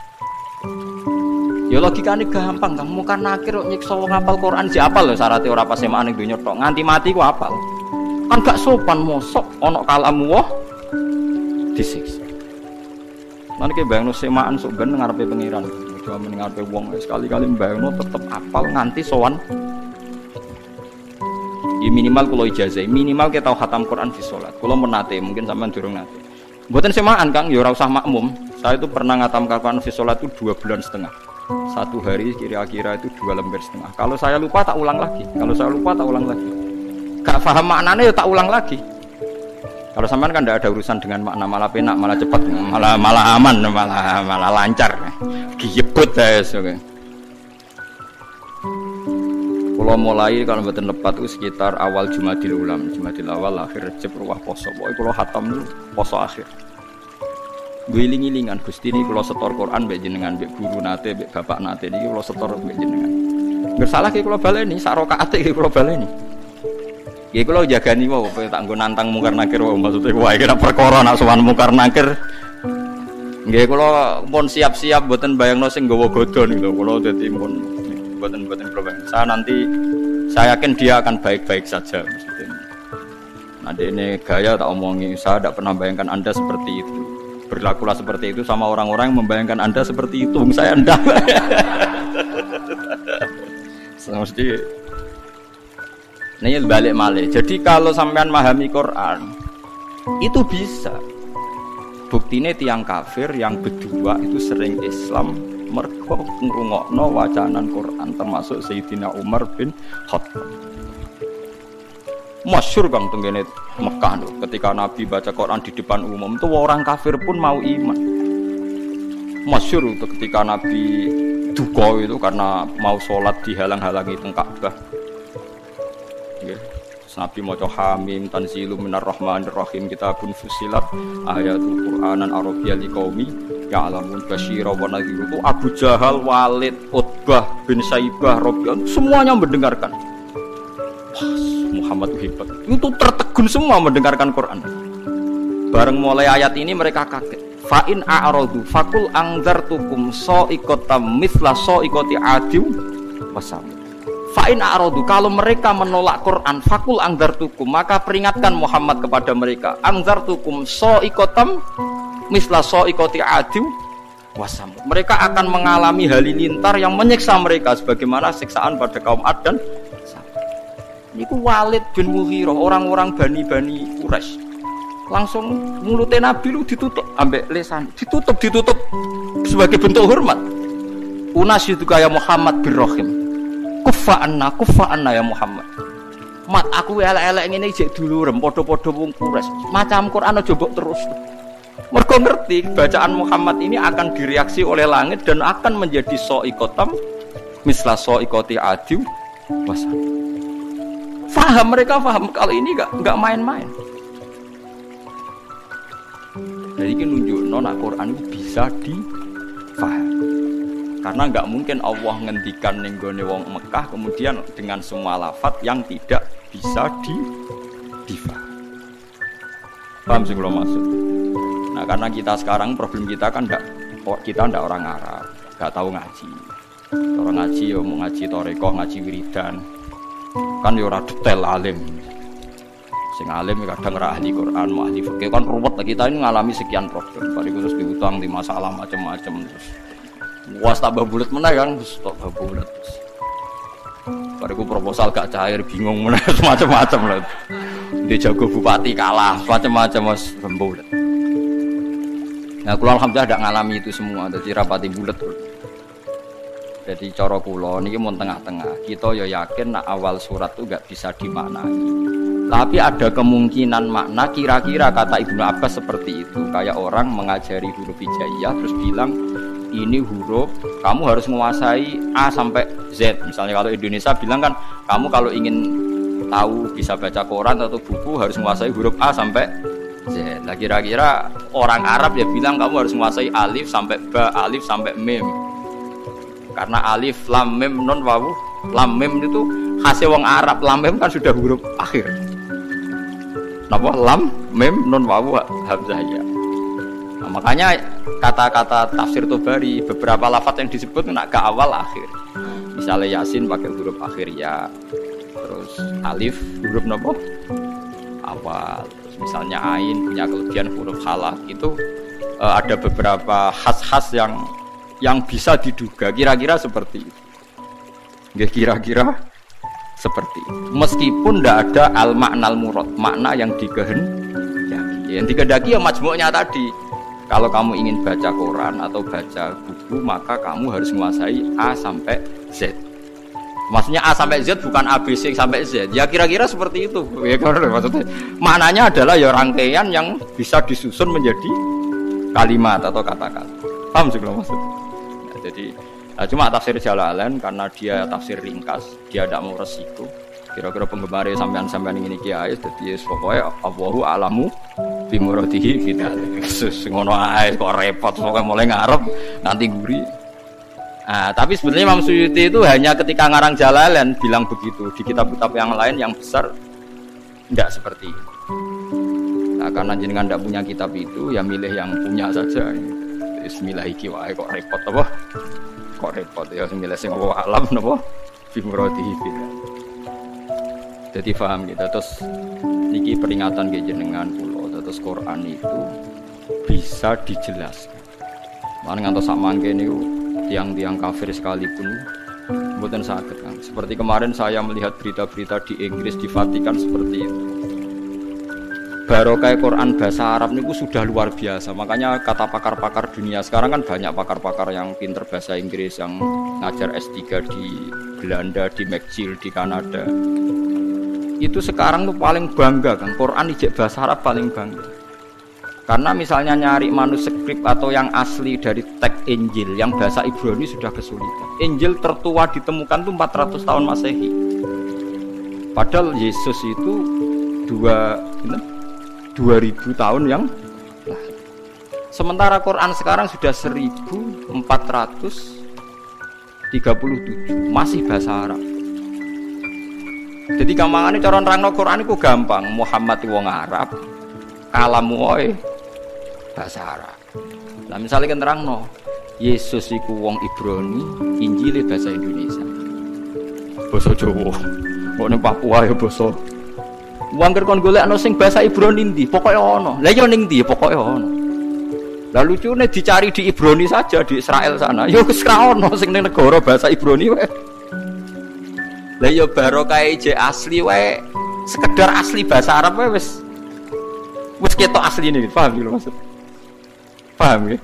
Ya logikane gampang, kamu kan akhir nyiksa wong hafal Quran si apal lho syaratnya ora pas semaan ning donya tok. Nganti mati ku apal. Kan gak sopan mosok ana kalamu wah disiksa. Lan ki bayangno semaan sok ben ngarepe pengiran. Cuma mendengarpe wong sekali-kali mbayangno tetep apal nganti sowan. Ya minimal kula ijazah, minimal kita tahu khatam Quran di salat. Kula menate, mungkin sampean durung nate. Mboten semaan Kang, ya ora usah makmum. Saya itu pernah ngatam Quran di salat itu 2,5 bulan. Satu hari kira-kira itu 2,5 lembar. Kalau saya lupa tak ulang lagi. Gak paham maknanya ya tak ulang lagi. Kalau sampean kan tidak ada urusan dengan makna, malah penak, malah cepat, malah aman, malah lancar. Giyebut guys. Kalau mulai kalau mboten lepat itu sekitar awal Jumadil awal akhir Rejab ruwah poso. Pokoke kula khatam niku poso akhir. Guling-gilingan Gusti niki kula setor Quran mbek jenengan, mbek guru nate, mbek bapak nate niki kula setor mbek jenengan. Bersalah ki kula baleni, sak rakaat iki kula baleni. Nggih kula jagani wae tak nggo nantang mungkar nakir wae maksude wae kira perkara nak sowan mungkar nakir. Nggih kula pun siap-siap mboten bayangno sing nggawa godhon lho kula dadi pun mboten problem. Saya yakin dia akan baik-baik saja maksudnya. Nah ini gaya tak omongi, saya tidak pernah bayangkan Anda seperti itu. Berlakulah seperti itu sama orang-orang yang membayangkan Anda seperti itu. Saya enggak. Mesti ini balik malih. Jadi kalau sampean memahami Quran itu bisa. Buktinya tiang kafir yang berdua itu sering Islam mergo ngrungokno wacanan Quran termasuk Sayyidina Umar bin Khattab. Masyhur Kang tenggene Mekah lho, ketika Nabi baca Quran di depan umum itu orang kafir pun mau iman. Masyhur itu ketika Nabi duka itu karena mau sholat dihalang-halangi teng Ka'bah. Nggih. Nabi maca Hamim tanzilum minar rahmanir rahim kitabun fusilat ayatul Qur'anan arabiyyan liqaumi ya'lamun basyira wa nadhira. Itu Abu Jahal, Walid, Utbah bin Saibah, Rabi'ah semuanya mendengarkan. Muhammad itu hebat. Itu tertegun semua mendengarkan Quran. Bareng mulai ayat ini mereka kaget. Fa in a'radu faqul anzartukum sa'iqatam mithla sa'iqati 'adin wasam. Fa'in a'radu, kalau mereka menolak Quran, fakul angzartukum, maka peringatkan Muhammad kepada mereka, angzartukum so'ikotam misla so'ikoti adim wasam. Mereka akan mengalami halilintar yang menyiksa mereka sebagaimana siksaan pada kaum Ad dan Samud. Ini Walid bin Mughirah, orang-orang Bani Quraisy. Langsung mulutnya Nabi lu ditutup ambek lesan, ditutup sebagai bentuk hormat. Unasyidu kaya Muhammad bin Rahim. Kufa anna ya Muhammad. Mat aku elek-elek ngene jek dulurem padha-padha wong Quraisy. Macam Quran aja mbok terus. Mergo ngerti bacaan Muhammad ini akan direaksi oleh langit dan akan menjadi so'ikotam misla so'ikoti adiw wasam. Mereka paham kalau ini enggak main-main. Jadi ini nunjukno nek Quran bisa difahami. Karena enggak mungkin Allah ngendikan ning gone wong Mekah kemudian dengan semua lafaz yang tidak bisa difahami. Paham sih kalau maksud? Nah, karena kita sekarang problem kita kan kita ndak orang Arab, enggak tahu ngaji. Orang ngaji ya mau ngaji thariqah, ngaji wiridan. Kan ya ora detail alim. Sing alim kadang ora ahli Quran, mau ahli fikih kan ruwet. Kita ini ngalami sekian problem. Bariku terus diutang di masalah macam-macam terus. Was tambah bulat meneh kan, terus tambah bulat. Bariku proposal gak cair, bingung meneh macam-macam lah. Dia jago bupati kalah, macam-macam mas bulat. Nah, kula alhamdulillah tidak ngalami itu semua, jadi rapati bulat. Jadi cara kula niki mun tengah-tengah. Kita ya yakin nak awal surat itu enggak bisa dimaknai. Tapi ada kemungkinan makna kira-kira kata Ibnu Abbas seperti itu. Kayak orang mengajari huruf hijaiyah terus bilang ini huruf kamu harus menguasai A sampai Z. Misalnya kalau Indonesia bilang kan kamu kalau ingin tahu bisa baca koran atau buku harus menguasai huruf A sampai Z. Nah kira-kira orang Arab ya bilang kamu harus menguasai alif sampai ba, alif sampai mim. Karena alif, lam, mim, nun, wawu. Lam, mim itu khasnya wong Arab. Lam, mim kan sudah huruf akhir. Napa lam, mim, nun, wawu, hamzah ya. Nah, makanya kata-kata tafsir Tobari beberapa lafaz yang disebut nak ke awal akhir. Misalnya Yasin pakai huruf akhir ya. Terus alif huruf napa? Awal. Terus misalnya ain punya kelebihan huruf halak itu ada beberapa khas-khas yang bisa diduga kira-kira seperti itu. Nggih kira-kira seperti itu. Meskipun tidak ada al-ma'nal murad, makna yang dikehendaki. Yang dikehendaki ya majmu'nya tadi. Kalau kamu ingin baca Quran atau baca buku, maka kamu harus menguasai A sampai Z. Maksudnya A sampai Z bukan ABC sampai Z. Ya kira-kira seperti itu. Ya maksudnya maknanya adalah ya rangkaian yang bisa disusun menjadi kalimat atau kata-kata. Paham sih belum maksud? Jadi cuma tafsir Jalalain karena dia tafsir ringkas, dia tidak mau resiko. Kira-kira penggemar sampean ini kiai, jadi pokoknya Allahu a'lamu bimuradihi kita. Ngono ae kok repot, pokoknya mulai ngarep nanti guri. Nah, tapi sebenarnya Imam Suyuti itu hanya ketika ngarang Jalalain bilang begitu. Di kitab-kitab yang lain yang besar tidak seperti itu. Nah, karena jenengan tidak punya kitab itu, ya milih yang punya saja. Bismillah iki wae kok repot apa? Kok repot ya milih sing alam napa? Bimuradihi kita. Jadi paham kita terus niki peringatan ke jenengan kula terus Quran itu bisa dijelaskan. Lan ngantos sak mangke niku tiang-tiang kafir sekalipun mboten saged kan. Seperti kemarin saya melihat berita-berita di Inggris di Vatikan seperti itu. Barokah Quran bahasa Arab niku sudah luar biasa. Makanya kata pakar-pakar dunia sekarang kan banyak pakar-pakar yang pinter bahasa Inggris yang ngajar S3 di Belanda, di McGill, di Kanada. Itu sekarang tuh paling bangga kan Quran ijek bahasa Arab paling bangga. Karena misalnya nyari manuskrip atau yang asli dari teks Injil yang bahasa Ibrani sudah kesulitan. Injil tertua ditemukan tuh 400 tahun Masehi. Padahal Yesus itu 2000 tahun yang lalu. Sementara Quran sekarang sudah 1437 masih bahasa Arab. Jadi gampangane cara nerangno Quran iku gampang. Muhammad wong Arab, kalamu wae bahasa Arab. Lah misalnya kan nerangno Yesus iku wong Ibrani, Injile bahasa Indonesia. basa Jawa. Kok ning Papua ya basa. Wong kon golekno sing basa Ibrani ndi, pokoke ana. Lah ya ning ndi pokoke ana. Lah lucune dicari di Ibrani saja di Israel sana. Ya wis ra ono sing ning negara basa Ibrani wae. Lah ya barokah je asli wae. Sekedar asli bahasa Arab wae wis ketok asline, paham lho maksud. Paham ya?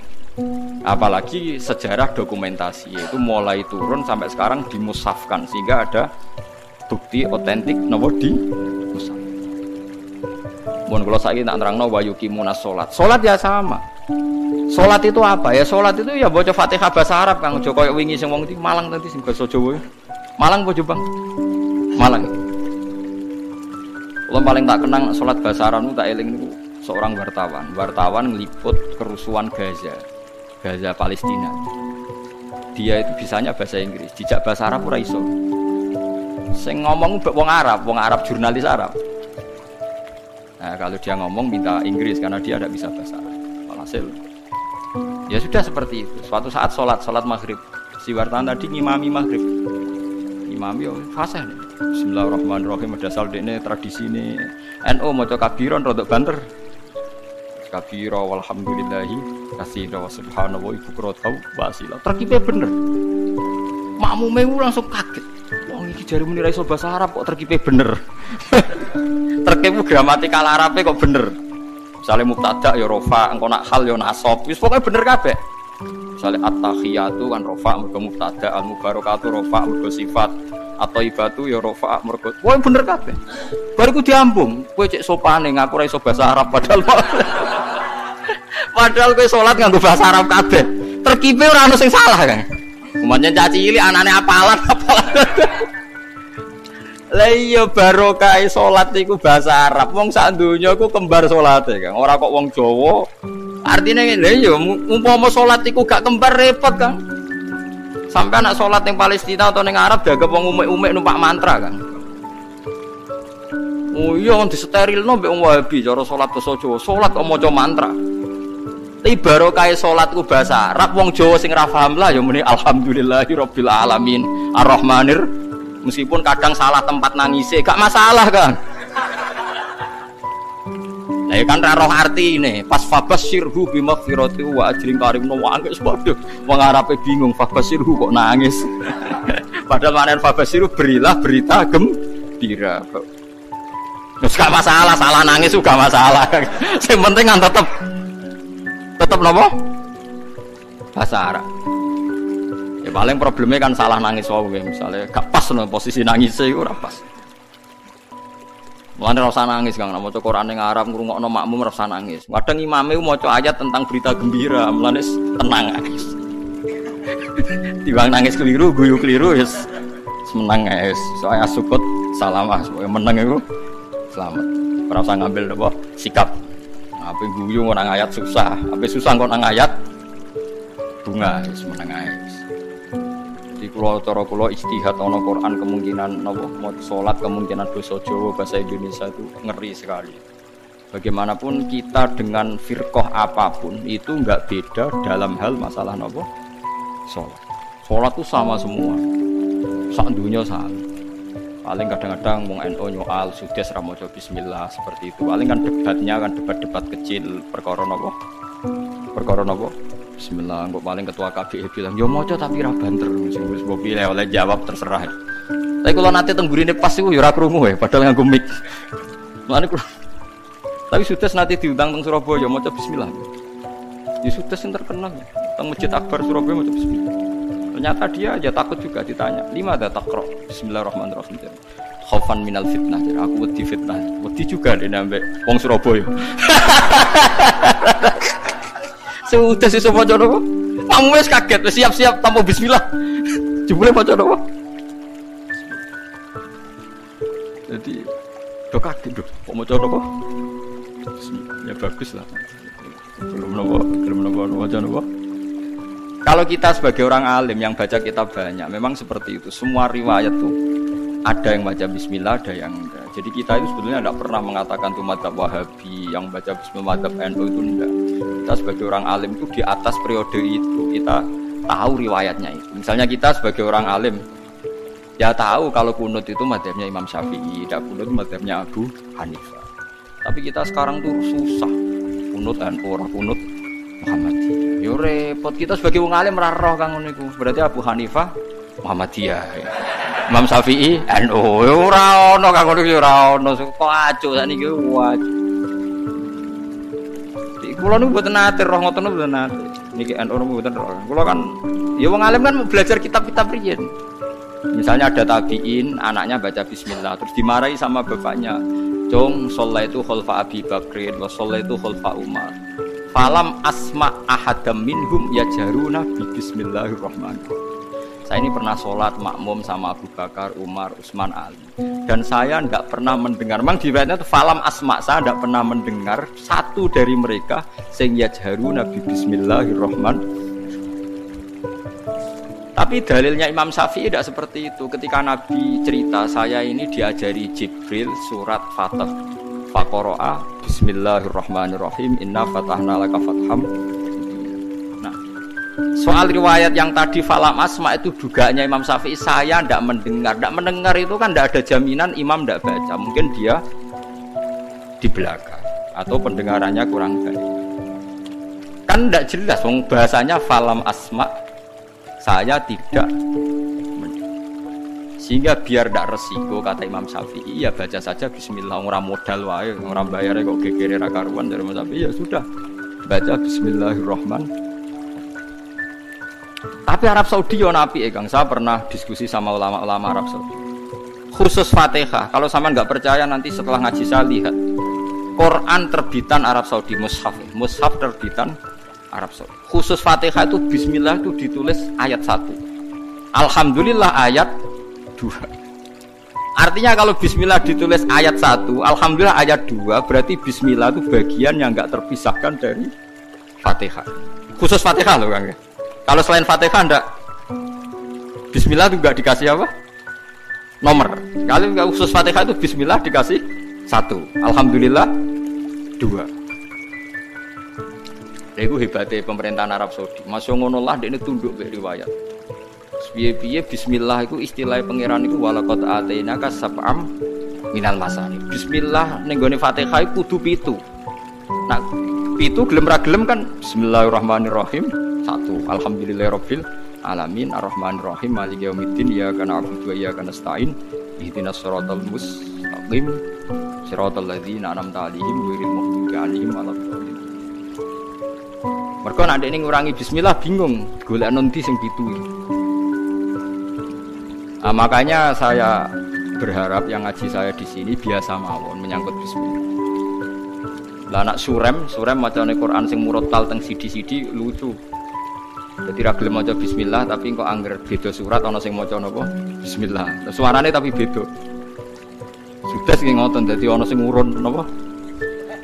Apalagi sejarah dokumentasi itu mulai turun sampai sekarang dimusafkan sehingga ada bukti otentik napa di musaf. Mun kula saiki tak nerangno wa yuqimuna sholat. Sholat ya sama. Sholat itu apa? Ya sholat itu ya baca Fatihah bahasa Arab Kang. Aja koyo wingi sing wong iki Malang tadi sing basa Jawa. Malang apa Bang? Malang. Kula paling tak kenang sholat bahasa Arab tak eling niku seorang wartawan ngeliput kerusuhan Gaza Palestina. Dia itu bisanya bahasa Inggris, dijak bahasa Arab ora iso. Sing ngomong wong Arab jurnalis Arab. Nah, kalau dia ngomong minta Inggris karena dia tidak bisa bahasa Arab. Walhasil ya sudah seperti itu. Suatu saat sholat maghrib, si wartawan tadi ngimami maghrib. Imami yo fasih. Bismillahirrahmanirrahim. Dasal dekne tradisi ini NU maca kabiron rodok banter. Kabira walhamdulillahi katsira wa subhanallahi bukratan wa asila. Terkipe bener. Makmume langsung kaget. Wong iki jare muni ra iso bahasa Arab kok terkipe bener. Terkipe gramatikal Arabe kok bener. Misale mubtada ya rafa, engko nak hal ya nasab. Wis pokoke bener kabeh. Misale at-tahiyatu kan rafa mergo mubtada, al-mubarakatu rafa mergo sifat, at-thayyibatu ya rafa mergo. Wong bener kabeh. Bariku diambung, kowe cek sopane ngaku ra iso bahasa Arab padahal kowe salat nganggo bahasa Arab kabeh. Terkipe ora ono sing salah kan. Umpamane caci cilik anane apalan. Lah iya barokah salat iku bahasa Arab. Wong sak donya iku kembar salate, Kang. Ora kok wong Jawa. Artine lha iya umpama salat iku gak kembar repot, Kang. Sampai anak salat ning Palestina atau ning Arab dianggap wong umek-umek numpak mantra, Kang. Oh iya wong disterilno mbek wong Wahabi cara salat basa Jawa. Salat kok maca mantra. Tapi barokah salat ku bahasa Arab wong Jawa sing ra paham lah ya muni alhamdulillahirabbil alamin arrahmanir. Meskipun kadang salah tempat nangise, gak masalah kan. Lah kan ra roh artine, pas fabasyirhu bimaghfirati wa ajrin karim no wangke padha. Wong Arabe bingung fabasyirhu kok nangis. Padahal maknane fabasyirhu berilah berita gembira. Wis gak masalah, salah nangis juga masalah. Sing penting kan tetep napa? Bahasa Arab. Ya paling problemnya kan salah nangis wae misalnya gak pas no posisi nangis iku ora pas. Mulane ora usah nangis Kang, nek maca Quran ning Arab ngrungokno makmum ora usah nangis. Kadang imame maca ayat tentang berita gembira, mulane tenang nangis. Timbang nangis keliru, guyu keliru wis menang guys. Soale sukut salamah, supaya menang iku selamat. Ora usah ngambil apa sikap. Ape guyu nang ayat susah, ape susah kok nang ayat bunga wis menang ae. Di cara kula ijtihad ana Quran kemungkinan napa maca salat kemungkinan basa Jawa bahasa Indonesia itu ngeri sekali. Bagaimanapun kita dengan firqah apapun itu enggak beda dalam hal masalah napa salat. Salat itu sama semua. Sak dunya sama. Paling kadang-kadang wong NU nyoal sudes ra maca bismillah seperti itu. Paling kan debatnya kan debat-debat kecil perkara napa? Perkara napa? Bismillah, kok paling ketua KBI bilang, yo moco tapi ra banter, sing wis mbok pilih oleh jawab terserah. Tapi kalau nanti tenggurine pas iku yo ora krungu padahal nganggo mic. Mulane tapi sudah nanti diundang teng Surabaya moco bismillah. Di sudah yang terkenal teng Masjid Akbar Surabaya moco bismillah. Ternyata dia aja takut juga ditanya, "Lima ada takro bismillahirrahmanirrahim." Khaufan minal fitnah. Jadi aku wedi fitnah. Wedi juga dene ambek wong Surabaya. Sudah sih semua jodoh, kamu wes kaget, siap-siap tanpa bismillah. Jebule maca doa. Jadi do kaget do, kok maca doa? Ya bagus lah. Belum nopo maca doa. Kalau kita sebagai orang alim yang baca kitab banyak, memang seperti itu. Semua riwayat tuh ada yang baca bismillah, ada yang enggak. Jadi kita itu sebetulnya tidak pernah mengatakan itu madzhab Wahabi, yang baca bismillah madzhab NU itu enggak. Kita sebagai orang alim itu di atas periode itu kita tahu riwayatnya itu. Misalnya kita sebagai orang alim Ya tahu kalau kunut itu madzhabnya Imam Syafi'i, tidak kunut madzhabnya Abu Hanifah. Tapi kita sekarang tuh susah kunut dan orang kunut Muhammadiyah. Yo repot kita sebagai wong alim ora roh kang ngono iku. Berarti Abu Hanifah Muhammadiyah. Imam Syafi'i NU ora ono kang ngono iki ora ono. Kok acuh sakniki wae. Kulo niku mboten nate roh ngoten mboten nate. Niki NU mboten roh. Kulo kan ya wong alim kan belajar kitab-kitab riyen. Misalnya ada tabi'in, anaknya baca bismillah terus dimarahi sama bapaknya. Cung, shallaitu khalfa Abi Bakrin wa shallaitu khalfa Umar. Falam asma ahadam minhum yajharuna bi bismillahirrahmanirrahim. Saya ini pernah sholat makmum sama Abu Bakar, Umar, Utsman, Ali. Dan saya tidak pernah mendengar, memang di riwayatnya itu falam asma, saya tidak pernah mendengar satu dari mereka sing yajharuna bi bismillahirrahmanirrahim. Tapi dalilnya Imam Syafi'i tidak seperti itu. Ketika Nabi cerita, saya ini diajari Jibril surat Fatah. Faqara'a bismillahirrahmanirrahim inna fatahna laka fatham. Nah, soal riwayat yang tadi falam asma itu dugaannya Imam Syafi'i, saya tidak mendengar. Tidak mendengar itu kan tidak ada jaminan imam tidak baca. Mungkin dia di belakang atau pendengarannya kurang baik. Kan tidak jelas, bahasanya falam asma. Saya tidak mendengar. Sehingga biar tidak resiko kata Imam Syafi'i ya baca saja bismillah, orang modal wae, orang bayarnya kok gegere ra karuan dari Imam Syafi'i ya sudah baca bismillahirrahmanirrahim. Tapi Arab Saudi yo napi Kang, saya pernah diskusi sama ulama-ulama Arab Saudi. Khusus Fatihah, kalau sama nggak percaya nanti setelah ngaji saya lihat Quran terbitan Arab Saudi, mushaf terbitan Arab Saudi. Khusus Fatihah itu bismillah itu ditulis ayat 1. Alhamdulillah ayat 2. Artinya kalau bismillah ditulis ayat 1, alhamdulillah ayat 2, berarti bismillah itu bagian yang enggak terpisahkan dari Fatihah. Khusus Fatihah loh Kang. Kalau selain Fatihah enggak bismillah itu enggak dikasih apa? Nomor. Kalau khusus Fatihah itu bismillah dikasih 1, alhamdulillah 2. Itu hebatnya pemerintahan Arab Saudi. Masya ngono lah, dia ini tunduk ke riwayat. Piye-piye bismillah itu istilah pangeran itu walaqad atainaka sab'am minal masani. Bismillah ning gone Fatihah iku kudu 7. Nah, 7 gelem ra gelem kan bismillahirrahmanirrahim 1. Alhamdulillahirabbil alamin arrahmanirrahim maliki yaumiddin iyyaka na'budu wa iyyaka nasta'in ihdinas siratal mustaqim siratal ladzina an'amta 'alaihim ghairil maghdubi 'alaihim waladdallin. Mereka nanti ini ngurangi bismillah bingung golek nanti sing pitu. Nah, makanya saya berharap yang ngaji saya di sini biasa mawon menyangkut bismillah. Lah anak surem macane Quran sing murattal teng sidi-sidi lucu. Jadi ra gelem maca bismillah tapi kok angger beda surat ana sing maca napa bismillah. Suarane tapi beda. Sudah sing ngoten dadi ana sing urun napa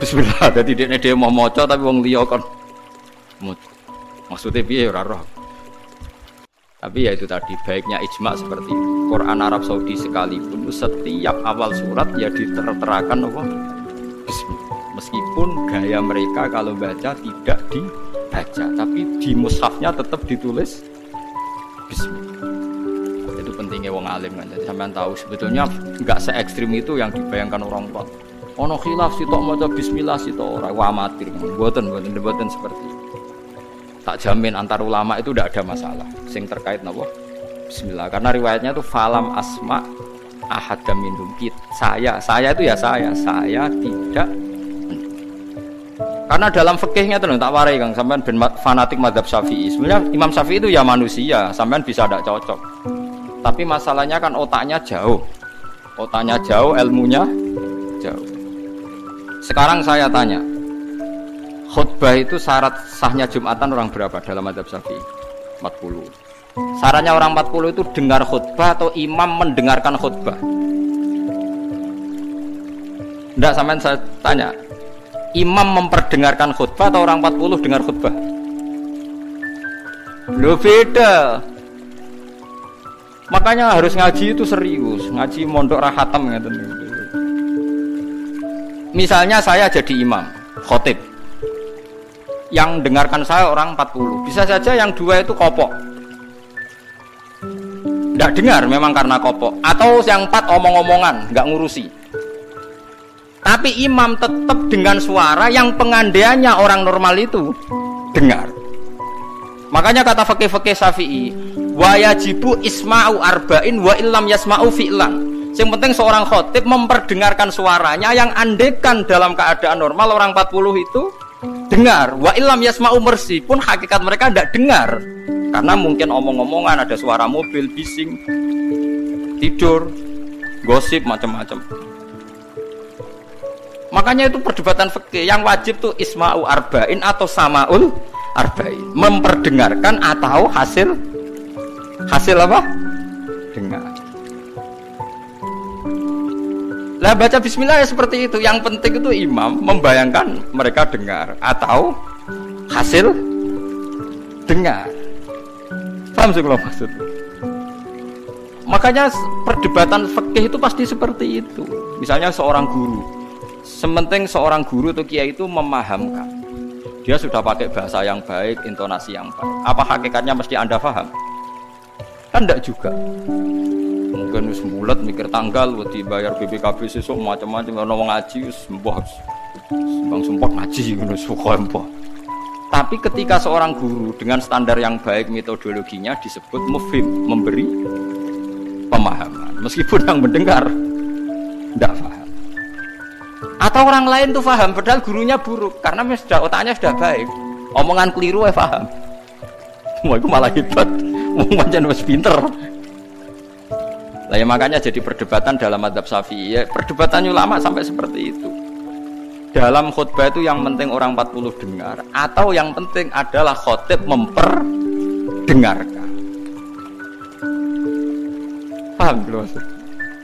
bismillah. Dadi dekne dhewe mau maca tapi wong liya kon maksudnya piye ora roh. Tapi ya itu tadi baiknya ijma seperti itu. Quran Arab Saudi sekalipun setiap awal surat ya diterterakan apa? Bismillah. Meskipun gaya mereka kalau baca tidak dibaca, tapi di mushafnya tetap ditulis Bismillah. Itu pentingnya wong alim kan. Jadi sampean tahu sebetulnya enggak se-ekstrim itu yang dibayangkan orang tua. Ono khilaf sitok maca bismillah sitok ora amatir. Mboten seperti itu. Tak jamin antar ulama itu tidak ada masalah sing terkait napa bismillah karena riwayatnya itu falam asma ahadam minhum. Saya itu ya saya tidak karena dalam fikihnya itu tak warai Kang sampean ben fanatik mazhab Syafi'i. Sebenarnya Imam Syafi'i itu ya manusia, sampean bisa tidak cocok. Tapi masalahnya kan otaknya jauh, ilmunya jauh. Sekarang saya tanya, khutbah itu syarat sahnya Jumatan orang berapa dalam mazhab Syafi'i? 40. Syaratnya orang 40 itu dengar khutbah atau imam mendengarkan khutbah? Enggak, sampean saya tanya. Imam memperdengarkan khutbah atau orang 40 dengar khutbah? Loh beda. Makanya harus ngaji itu serius, ngaji mondok rahatam ngeten. Misalnya saya jadi imam, khotib. Yang dengarkan saya orang 40. Bisa saja yang 2 itu kopok. Tidak dengar memang karena kopok. Atau yang 4 omong-omongan, nggak ngurusi. Tapi imam tetap dengan suara yang pengandaiannya orang normal itu dengar. Makanya kata fikih-fikih Syafi'i, wa yajibu isma'u arba'in wa illam yasma'u fi'lan. Yang penting seorang khotib memperdengarkan suaranya yang andekan dalam keadaan normal orang 40 itu dengar. Wa illam yasma'u mersi pun hakikat mereka tidak dengar. Karena mungkin omong-omongan, ada suara mobil, bising, tidur, gosip, macam-macam. Makanya itu perdebatan fikih. Yang wajib tuh isma'u arba'in atau sama'ul arba'in. Memperdengarkan atau hasil apa? Dengar. Lah baca bismillah ya seperti itu. Yang penting itu imam membayangkan mereka dengar atau hasil dengar. Paham sih kalau maksud? Makanya perdebatan fikih itu pasti seperti itu. Misalnya seorang guru, sementing seorang guru atau kiai itu memahamkan, dia sudah pakai bahasa yang baik, intonasi yang baik. Apa hakikatnya mesti Anda paham? Kan enggak juga. Mungkin wis mulet mikir tanggal, wedi bayar BPKB sesuk macam-macam, ono wong ngaji wis mbah. Bang sumpah ngaji ngono suka mbah. Tapi ketika seorang guru dengan standar yang baik, metodologinya disebut mufhim, memberi pemahaman. Meskipun yang mendengar tidak paham. Atau orang lain tuh paham, padahal gurunya buruk. Karena otaknya sudah baik. Omongan keliru paham. Wah itu malah hebat. Wong pancen wis pinter. Lah ya makanya jadi perdebatan dalam mazhab Syafi'i. Ya, perdebatan ulama sampai seperti itu. Dalam khutbah itu yang penting orang 40 dengar atau yang penting adalah khotib memperdengarkan. Paham belum?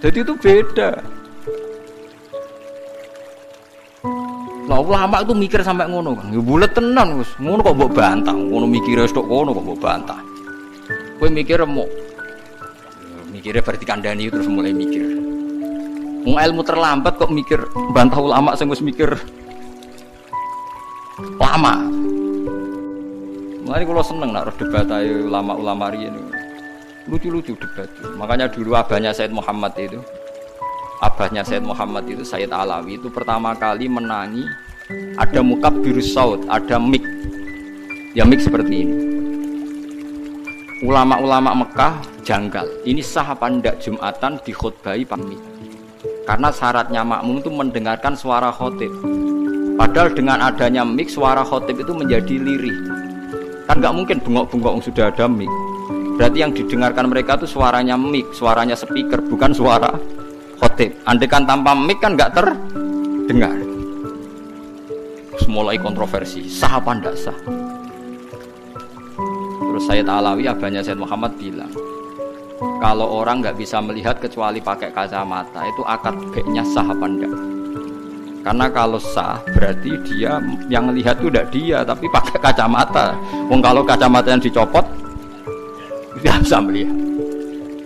Jadi itu beda. Lah ulama itu mikir sampai ngono, Kang. Ya bulet tenan, Gus. Ngono kok mbok bantah. Ngono mikire tok ngono kok mbok bantah. Kowe mikir emok. Mikire berarti kandhani terus mulai mikir. Wong ilmu terlambat kok mikir bantah ulama sing wis mikir lama. Mulane kula seneng nek debat ae ulama-ulama riyen. Lucu-lucu debat. Makanya dulu abahnya Said Muhammad itu Said Alawi itu pertama kali menangi ada mukabbirus saut, ada mik. Ya mik seperti ini. Ulama-ulama Mekah janggal. Ini sah apa ndak Jumatan dikhutbahi pamit. Karena syaratnya makmum itu mendengarkan suara khotib. Padahal dengan adanya mik, suara khotib itu menjadi lirih. Kan nggak mungkin bengok-bengok sudah ada mik. Berarti yang didengarkan mereka itu suaranya mik, suaranya speaker, bukan suara khotib. Andaikan tanpa mik kan nggak terdengar. Terus mulai kontroversi, sah apa ndak sah? Terus Sayyid Alawi, abahnya Sayyid Muhammad bilang, kalau orang nggak bisa melihat kecuali pakai kacamata, itu akad baiknya sah apa enggak? Karena kalau sah berarti dia yang lihat itu tidak dia, tapi pakai kacamata. Wong kalau kacamata yang dicopot, tidak bisa melihat.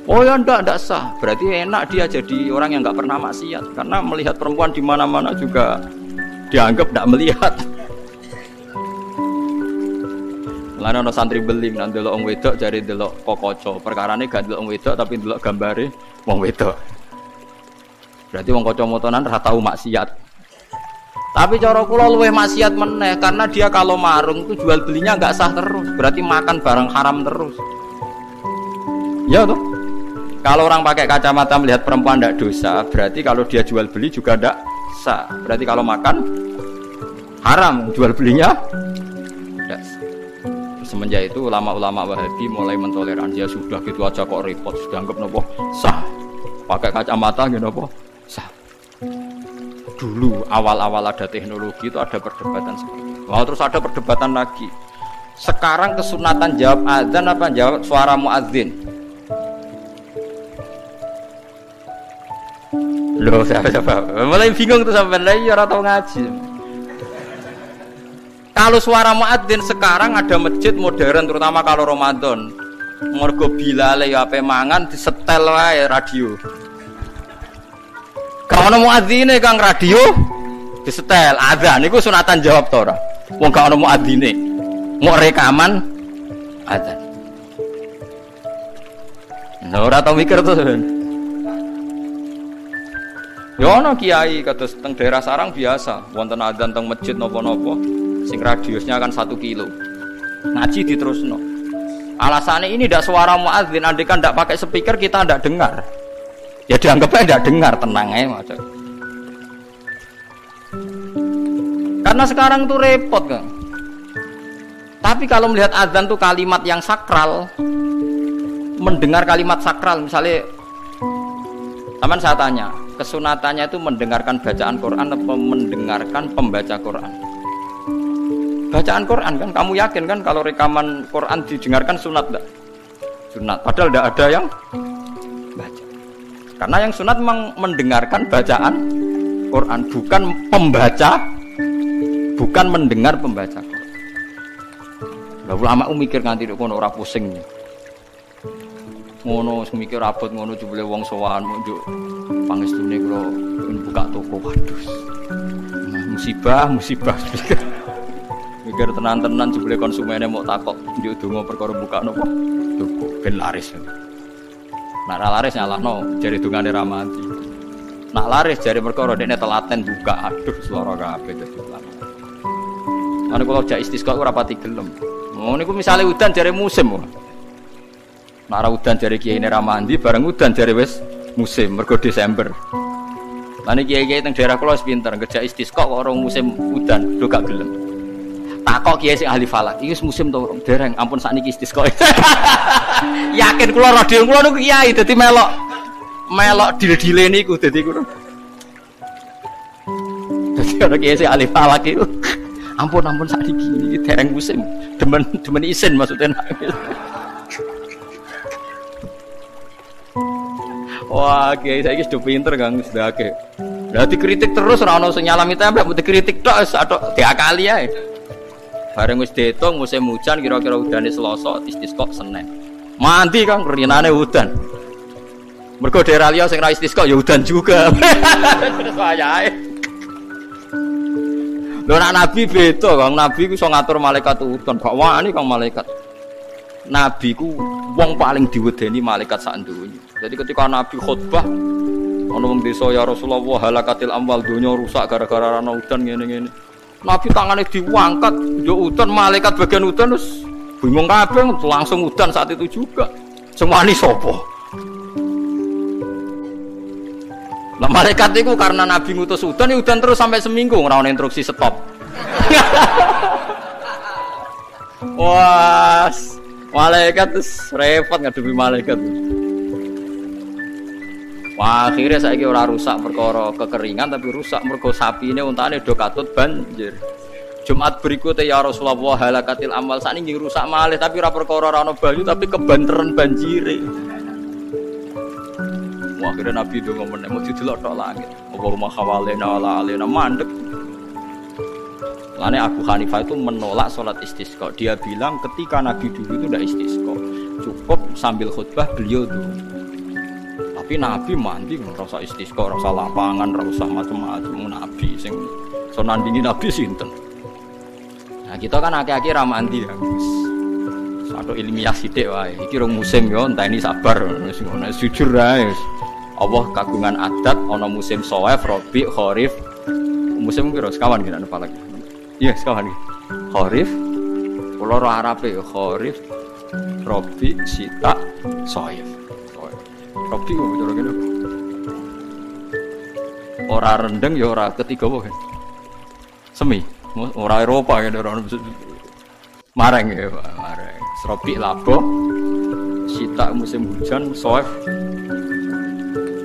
Oh ya enggak sah. Berarti enak dia jadi orang yang nggak pernah maksiat, karena melihat perempuan di mana-mana juga dianggap tidak melihat. Lan ana santri beling nang delok wong wedok jare delok kokoco. Perkarane gak delok wong wedok tapi delok gambare wong wedok. Berarti wong kacamataan ora tau maksiat. Tapi cara kula luwih maksiat meneh karena dia kalau marung itu jual belinya enggak sah terus. Berarti makan barang haram terus. Ya toh? Kalau orang pakai kacamata melihat perempuan tidak dosa, berarti kalau dia jual beli juga tidak sah. Berarti kalau makan haram, jual belinya tidak sah. Semenjak itu ulama-ulama Wahabi mulai mentoleransi, ya sudah gitu aja kok repot, sudah anggap nopo sah. Pakai kacamata gitu nopo sah. Dulu awal-awal ada teknologi itu ada perdebatan seperti itu. Lalu terus ada perdebatan lagi. Sekarang kesunatan jawab azan apa jawab suara muadzin? Loh, siapa? Mulai bingung tuh sampai lagi orang tahu ngaji. Kalau suara muadzin sekarang ada masjid modern terutama kalau Ramadan. Mergo bilale ya ape mangan disetel wae radio. Kalau ono muadzine Kang radio disetel azan niku sunatan jawab to ora? Wong gak ono muadzine. Mau rekaman azan. Nah, ora tau mikir to. Ya ana kiai kados teng daerah sarang biasa, wonten adzan teng masjid napa-napa sing radiusnya kan 1 kilo. Ngaji diterusno. Alasannya ini tidak suara muadzin, andai kan tidak pakai speaker kita tidak dengar. Ya dianggapnya tidak dengar, tenang aja macam. Karena sekarang tuh repot kan. Tapi kalau melihat adzan tuh kalimat yang sakral, mendengar kalimat sakral, misalnya, teman saya tanya, kesunatannya itu mendengarkan bacaan Quran atau mendengarkan pembaca Quran? Bacaan Quran kan, kamu yakin kan kalau rekaman Quran didengarkan sunat enggak? Sunat, padahal tidak ada yang baca. Karena yang sunat memang mendengarkan bacaan Quran, bukan pembaca, bukan mendengar pembaca Quran. Lah ulama mikir nganti kono ora pusing. Ngono mikir rabot ngono jebule wong sowan njuk pangestune kula buka toko waduh. Musibah. Mikir tenan-tenan jebule konsumennya mau takok njuk donga perkara buka napa toko ben laris. Nek ra laris nyalahno jare dongane ra mati. Nek laris jare perkara dekne telaten buka aduh swara kabeh dadi ulama. Ana kula jak istisqa ora pati gelem. Oh niku misale udan jare musim. Nek ra udan jare kiyaine ra mandi bareng udan jare wis musim mergo Desember. Lah niki kiai-kiai teng daerah kula wis pinter ngejak istisqa kok ora musim udan do gak gelem. Takok kiai sing ahli falak, iki musim to urung dereng, ampun sakniki istisqa. Yakin kula radio kula niku kiai dadi melok dile-dile niku dadi kula. Dadi ana kiai sing ahli falak iku. Ampun sakniki iki dereng musim. Demen isin maksudnya. Wah, kiai saiki sudah pinter Kang, sudah akeh. Lah dikritik terus ora ono sing nyalami tempe, mbok dikritik tok wis atok diakali ae. Bareng wis diitung musim hujan kira-kira udane Selasa, istisqa Senin. Mandi Kang rinane udan. Mergo daerah liya sing ra istisqa ya udan juga. Terus wayahe. Lho nek nabi beda Kang, nabi ku iso ngatur malaikat udan, gak wani Kang malaikat. Nabi ku wong paling diwedeni malaikat sak donya. Jadi ketika nabi khutbah ana wong desa ya Rasulullah halakatil amwal donya rusak gara-gara ana udan ngene-ngene. Nabi tangannya diangkat, yo udan malaikat bagian udan terus bingung kabeh langsung udan saat itu juga. Semua ini sopo. Nah malaikat itu karena Nabi ngutus udan, ya udan terus sampai seminggu ora ono instruksi stop. Wah, malaikat terus repot ngadepi malaikat. Wah, akhirnya saiki ora rusak perkara kekeringan tapi rusak mergo sapine untane do katut banjir. Jumat berikutnya ya Rasulullah halakatil amal sakniki rusak malih tapi ora perkara ora ana banyu tapi kebanteran banjire. Wah, akhirnya Nabi do ngomong nek mau didelok tok langit. Allahumma khawalena wala alena mandek. Lane Abu Hanifah itu menolak salat istisqa. Dia bilang ketika Nabi dulu itu tidak istisqa. Cukup sambil khutbah beliau dulu. Tapi Nabi mandi rasa istisqa, rasa lapangan, rasa macam-macam Nabi sing so nandingi Nabi sinten. Nah, kita kan akeh-akeh ra mandi ya. Satu ilmiah sithik wae. Iki rong musim yo enteni sabar wis ngono jujur ae. Allah kagungan adat ana musim Shawaif, Rabi', Kharif. Musim piro sekawan kira apa lagi? Iya, sekawan iki. Kharif kula ora Arabe ya Kharif, Rabi', Syita, Shawaif. Robi kok cara kene. Ora rendeng ya ora ketiga wae. Semi, ora Eropa ya ora mareng ya, mareng. Robi labo, Syita musim hujan, Shawaif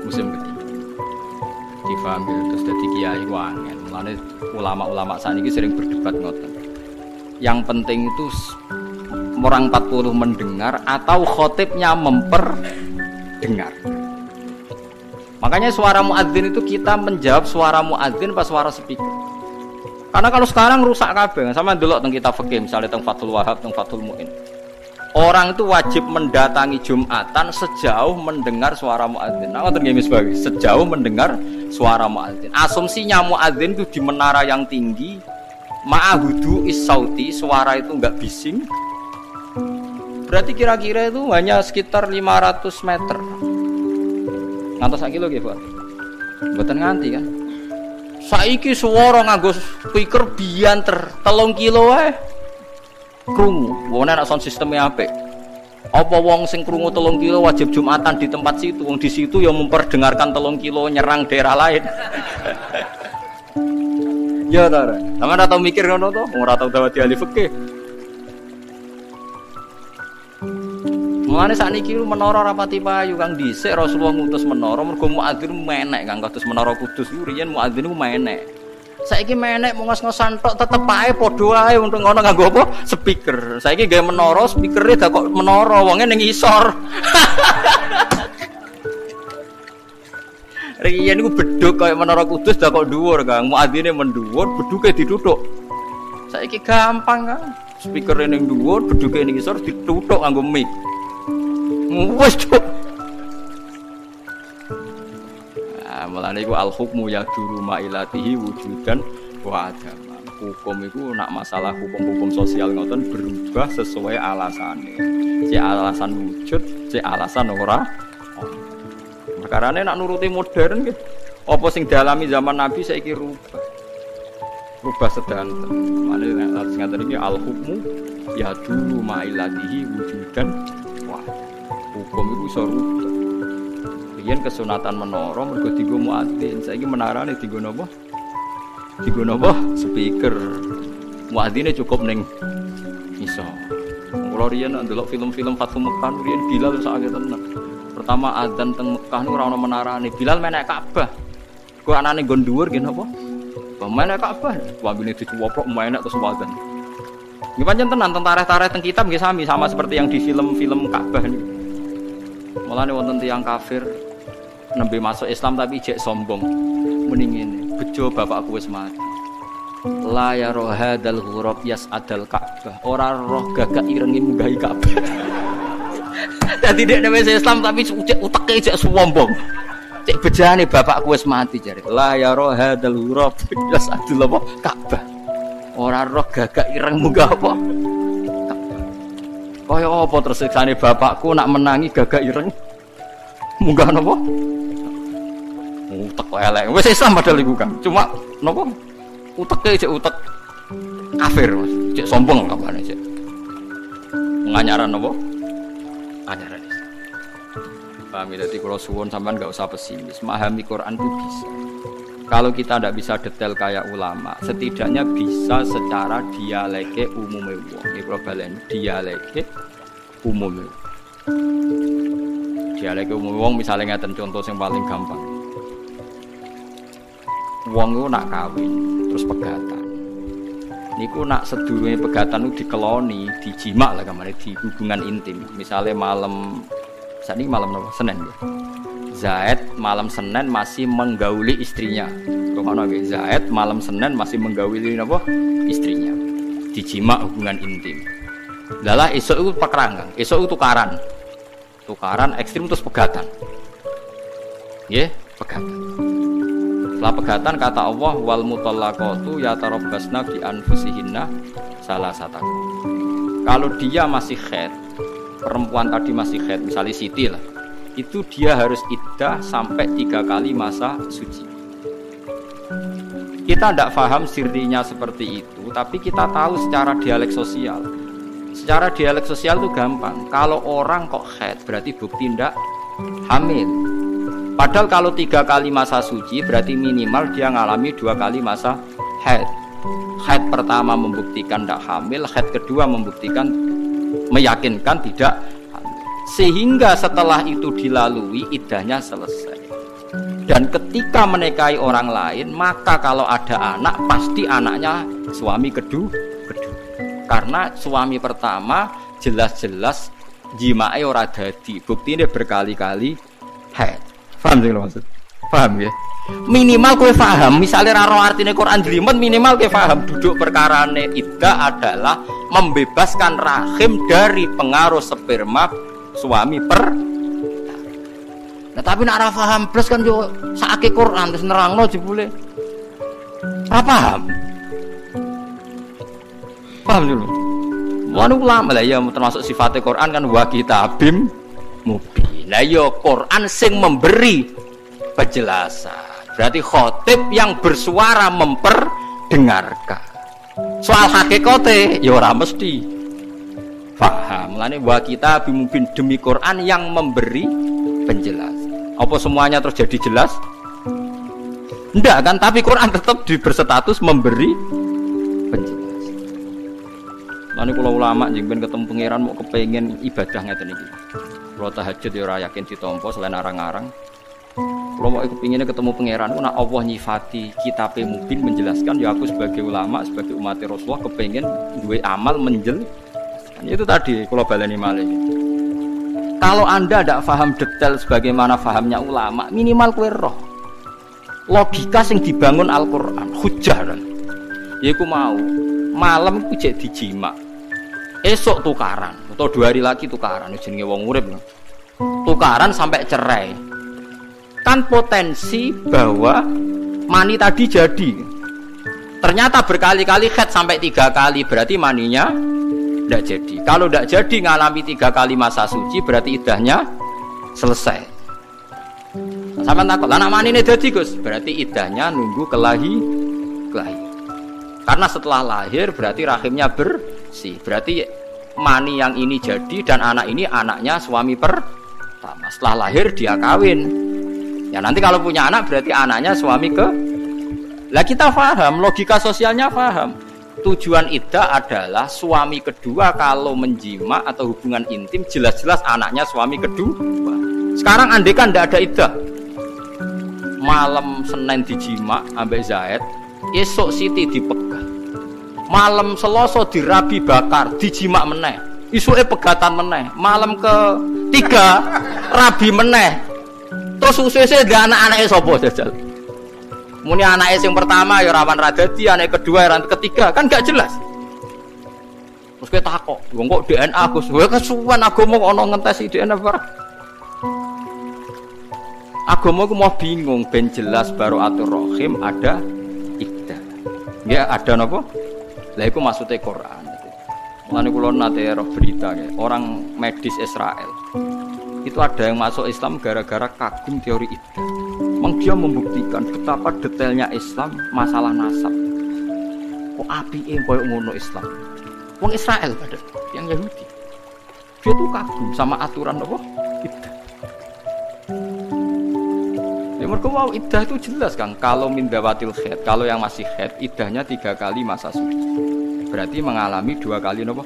musim ketiga. Difaham ya terus dadi kiai ku angel. Mulane ulama-ulama saniki sering berdebat ngoten. Yang penting itu orang 40 mendengar atau khotibnya dengar. Makanya suara muadzin itu kita menjawab suara muadzin pas suara speaker. Karena kalau sekarang rusak kabeh. Sama delok teng kitab fikih misalnya teng Fathul Wahhab, teng Fathul Muin. Orang itu wajib mendatangi Jumatan sejauh mendengar suara muadzin. Nah, ngoten nggih sebagai sejauh mendengar suara muadzin. Asumsinya muadzin itu di menara yang tinggi, ma'ahudu is sauti, suara itu enggak bising. Berarti kira-kira itu hanya sekitar 500 meter. Ngantos sak kilo nggih, Pak? Mboten nganti kan. Saiki swara nganggo speaker bianter 3 kilo wae. Krungu. Wong nek sound sistemnya apik. Apa wong sing krungu 3 kilo wajib Jumatan di tempat situ? Wong di situ yang memperdengarkan 3 kilo nyerang daerah lain. Ya ta. Sampeyan ora tau mikir ngono to? Ora tau dawati ahli fikih. Mulane sakniki menara rapati payu Kang dhisik Rasulullah ngutus menara mergo muadzin menek Kang kados menara Kudus riyen muadzin ku menek. Saiki menek ngos-ngosan tok tetep ae padha ae untuk ngono nganggo apa? Speaker. Saiki gawe menara, speakere dak kok menara, wonge ning isor. Riyen niku bedhug kaya menara Kudus dak kok dhuwur, Kang. Muadzine mendhuwur, bedhuke dituthuk. Saiki gampang, Kang. Speakere ning dhuwur, bedhuke ning isor dituthuk nganggo mic. Wes cuk. Mulane iku al-hukmu yaduru ma'ilatihi wujudan wa adama. Hukum iku nak masalah hukum-hukum sosial ngoten berubah sesuai alasane. Cek alasan wujud, cek alasan ora. Perkarane nak nuruti modern nggih. Apa sing dialami zaman Nabi saiki rubah sedanten. Mane nek ngaten iki al-hukmu yaduru ma'ilatihi wujudan wa hukum iku iso rubah. Riyen kesunatan menara mergo dienggo muadzin, saiki menarane dienggo napa? Dienggo napa? Speaker. Muadzine cukup ning iso. Kula riyen ndelok film-film Fathu Mekah riyen Bilal sakake tenan. Pertama adzan teng Mekah niku ora ono menarane. Bilal menek Ka'bah. Kok anane nggon dhuwur nggih napa? Menek Ka'bah. Wambine dicuwoplok menek terus adzan. Nggih pancen tenan tentara-tentara teng kitab nggih sami sama seperti yang di film-film Ka'bah niku. Mulane wonten tiyang kafir nembe masuk Islam tapi jek sombong. Muni ngene, bejo bapakku wis mati. La ya rohadal ghurab yas'adal Ka'bah. Ora roh gagak irenge munggahi Ka'bah. Dadi nek nembe Islam tapi uteke jek sombong. Cek bejane bapakku wis mati jare. La ya rohadal ghurab yas'adal Ka'bah. Ora roh gagak ireng munggah apa? Kaya apa terus siksane bapakku nak menangi gagak ireng munggah napa? Utek elek. Wis Islam padahal iku Kang. Cuma napa? Uteke cek utek kafir, Mas. Cek sombong kabane cek. Nganyaran napa? Anyaran Islam. Paham ya, dadi kula suwun sampean enggak usah pesimis. Memahami Quran itu bisa. Kalau kita tidak bisa detail kayak ulama, setidaknya bisa secara dialeke umume wong. Iki kula baleni dialeke umume. Dialeke umume wong misalnya ngeten contoh yang paling gampang. Wong iku nak kawin terus pegatan. Niku nak sedurunge pegatan niku dikeloni, dijimak lah kamane di hubungan intim. Misalnya malam sakniki malam napa? Senin ya. Zaid malam Senin masih menggauli istrinya. Kemana nggih? Zaid malam Senin masih menggauli napa? Istrinya. Dijimak hubungan intim. Lalah esuk itu perang, esuk itu tukaran. Tukaran ekstrim terus pegatan. Nggih, pegatan. Setelah pegatan kata Allah wal mutallaqatu yatarabbasna bi anfusihinna salasata. Kalau dia masih haid, perempuan tadi masih haid, misalnya Siti lah. Itu dia harus iddah sampai 3 kali masa suci. Kita tidak paham sirinya seperti itu, tapi kita tahu secara dialek sosial. Secara dialek sosial itu gampang. Kalau orang kok haid, berarti bukti tidak hamil. Padahal kalau 3 kali masa suci, berarti minimal dia ngalami 2 kali masa haid. Haid pertama membuktikan tidak hamil, haid kedua membuktikan meyakinkan tidak. Sehingga setelah itu dilalui iddahnya selesai. Dan ketika menikahi orang lain, maka kalau ada anak pasti anaknya suami kedua. Karena suami pertama jelas-jelas jimae ora dadi. Buktine berkali-kali haid. Paham sih lo maksud? Paham ya? Minimal kowe paham, misalnya raro artine Quran jelimet minimal kowe paham duduk perkarane iddah adalah membebaskan rahim dari pengaruh sperma suami nah, tapi nak ora paham plus kan yo sakake Quran terus nerangno jebule ora paham dulu Wong ulama lah ya termasuk sifatnya Quran kan wa kitabim mubin. Lah ya Quran sing memberi penjelasan. Berarti khatib yang bersuara memperdengarkan. Soal hakikate ya ora mesti paham. Lane wa kitabim mubin demi Quran yang memberi penjelasan. Apa semuanya terus jadi jelas? Enggak kan, tapi Quran tetap berstatus memberi penjelasan. Lalu kalau ulama jengben ketemu pangeran mau kepengen ibadah ngeten iki. Kalau tahajud ya ora yakin ditampa selain arang-arang. Kalau mau kepinginnya ketemu pangeran, nak Allah nyifati kitabe mubin menjelaskan, ya aku sebagai ulama, sebagai umat Rasulullah kepengen duwe amal menjelaskan. Itu tadi kalau baleni malih. Kalau Anda tidak paham detail sebagaimana fahamnya ulama, minimal kowe roh logika sing dibangun Al-Qur'an, hujjah kan. Yaiku mau malam ku jek dijima. Esok tukaran atau 2 hari lagi tukaran jenenge wong urip. Tukaran sampai cerai. Kan potensi bahwa mani tadi jadi. Ternyata berkali-kali khed sampai 3 kali, berarti maninya tidak jadi. Kalau tidak jadi ngalami 3 kali masa suci, berarti idahnya selesai. Sama takut, anak mani ini jadi Gus, berarti idahnya nunggu kelahi. Karena setelah lahir berarti rahimnya bersih, berarti mani yang ini jadi dan anak ini anaknya suami pertama. Setelah lahir dia kawin. Ya nanti kalau punya anak berarti anaknya suami ke. Lah kita paham, logika sosialnya paham. Tujuan iddah adalah suami kedua kalau menjima atau hubungan intim jelas-jelas anaknya suami kedua. Sekarang andekan tidak ada iddah. Malam Senin dijima ambek Zaid, esok Siti dipegat. Malam Selasa dirabi bakar, dijima meneh. Isuke pegatan meneh. Malam ke-3 rabi meneh. Terus ususe ndak anak-anake sapa jajal? Muni anake sing pertama ya rawan radadi, anake kedua ya ketiga, kan gak jelas. Terus kowe takok, wong kok DNA Gus, kowe kesuwen agama kok ana ngentesi DNA barang. Agama ku mau bingung ben jelas Baroatur Rahim ada iddah. Nggih ada napa? Lah iku maksude Quran. Mulane kula nate roh berita ya, orang medis Israel. Itu ada yang masuk Islam gara-gara kagum teori iddah. Memang dia membuktikan betapa detailnya Islam masalah nasab. Kok apike koyo ngono Islam. Wong Israel padahal yang Yahudi. Dia tuh kagum sama aturan apa? Iddah. Ya mergo wow iddah itu jelas kan, kalau min dawatil khaid, kalau yang masih khaid iddahnya 3 kali masa suci. Berarti mengalami 2 kali napa?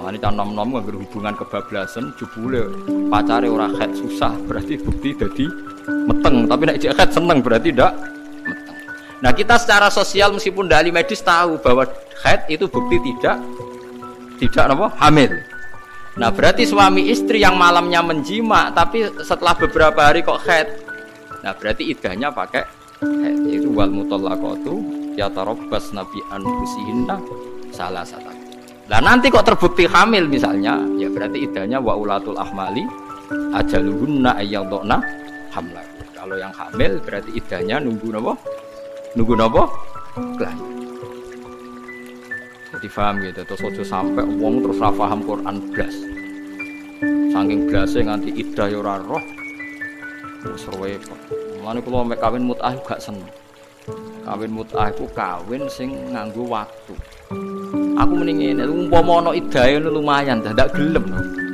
Ini kan nom-nom berhubungan kebablasan jebule pacare ora khaid susah, berarti bukti dadi meteng, tapi nek khaid seneng berarti ndak meteng. Nah, kita secara sosial meskipun dari medis tahu bahwa khaid itu bukti tidak napa? Hamil. Nah berarti suami istri yang malamnya menjima tapi setelah beberapa hari kok khaid. Nah berarti iddahnya pakai khaid, yaitu wal mutallaqatu yatarabbasna bi anfusihinna salasata. Nah nanti kok terbukti hamil misalnya, ya berarti iddahnya wa ulatul ahmali ajaluhunna ayyadna hamla. Kalau yang hamil berarti iddahnya nunggu napa? Nunggu napa? Kelahiran. Jadi paham gitu, terus ojo sampai wong terus ra paham Quran blas. Saking blase nganti iddah ya ora roh. Wis repot. Mulane kula mek kawin mut'ah gak seneng. Kawin mut'ah iku kawin sing nganggo waktu. Aku mending ngene, umpama ana iddahe lumayan, ndak gelem.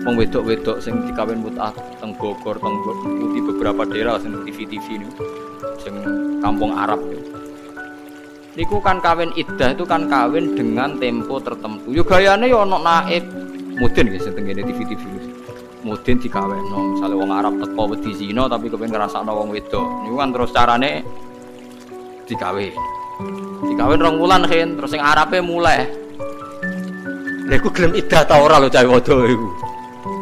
Wong wedok-wedok sing dikawin mut'ah teng Bogor, teng Putih beberapa daerah sing TV-TV niku. Sing kampung Arab niku. Niku kan kawin iddah itu kan kawin dengan tempo tertentu. Yo gayane yo ana naib mudin nggih sing tengene TV-TV. Mudin dikawinno, misale wong Arab teko wedi zina tapi kepengin ngrasakno wong wedok. Niku kan terus carane dikawin. Dikawin 2 wulan kan terus sing Arabe mulai. Lha iku gelem iddah ta ora lho cah wedok iku.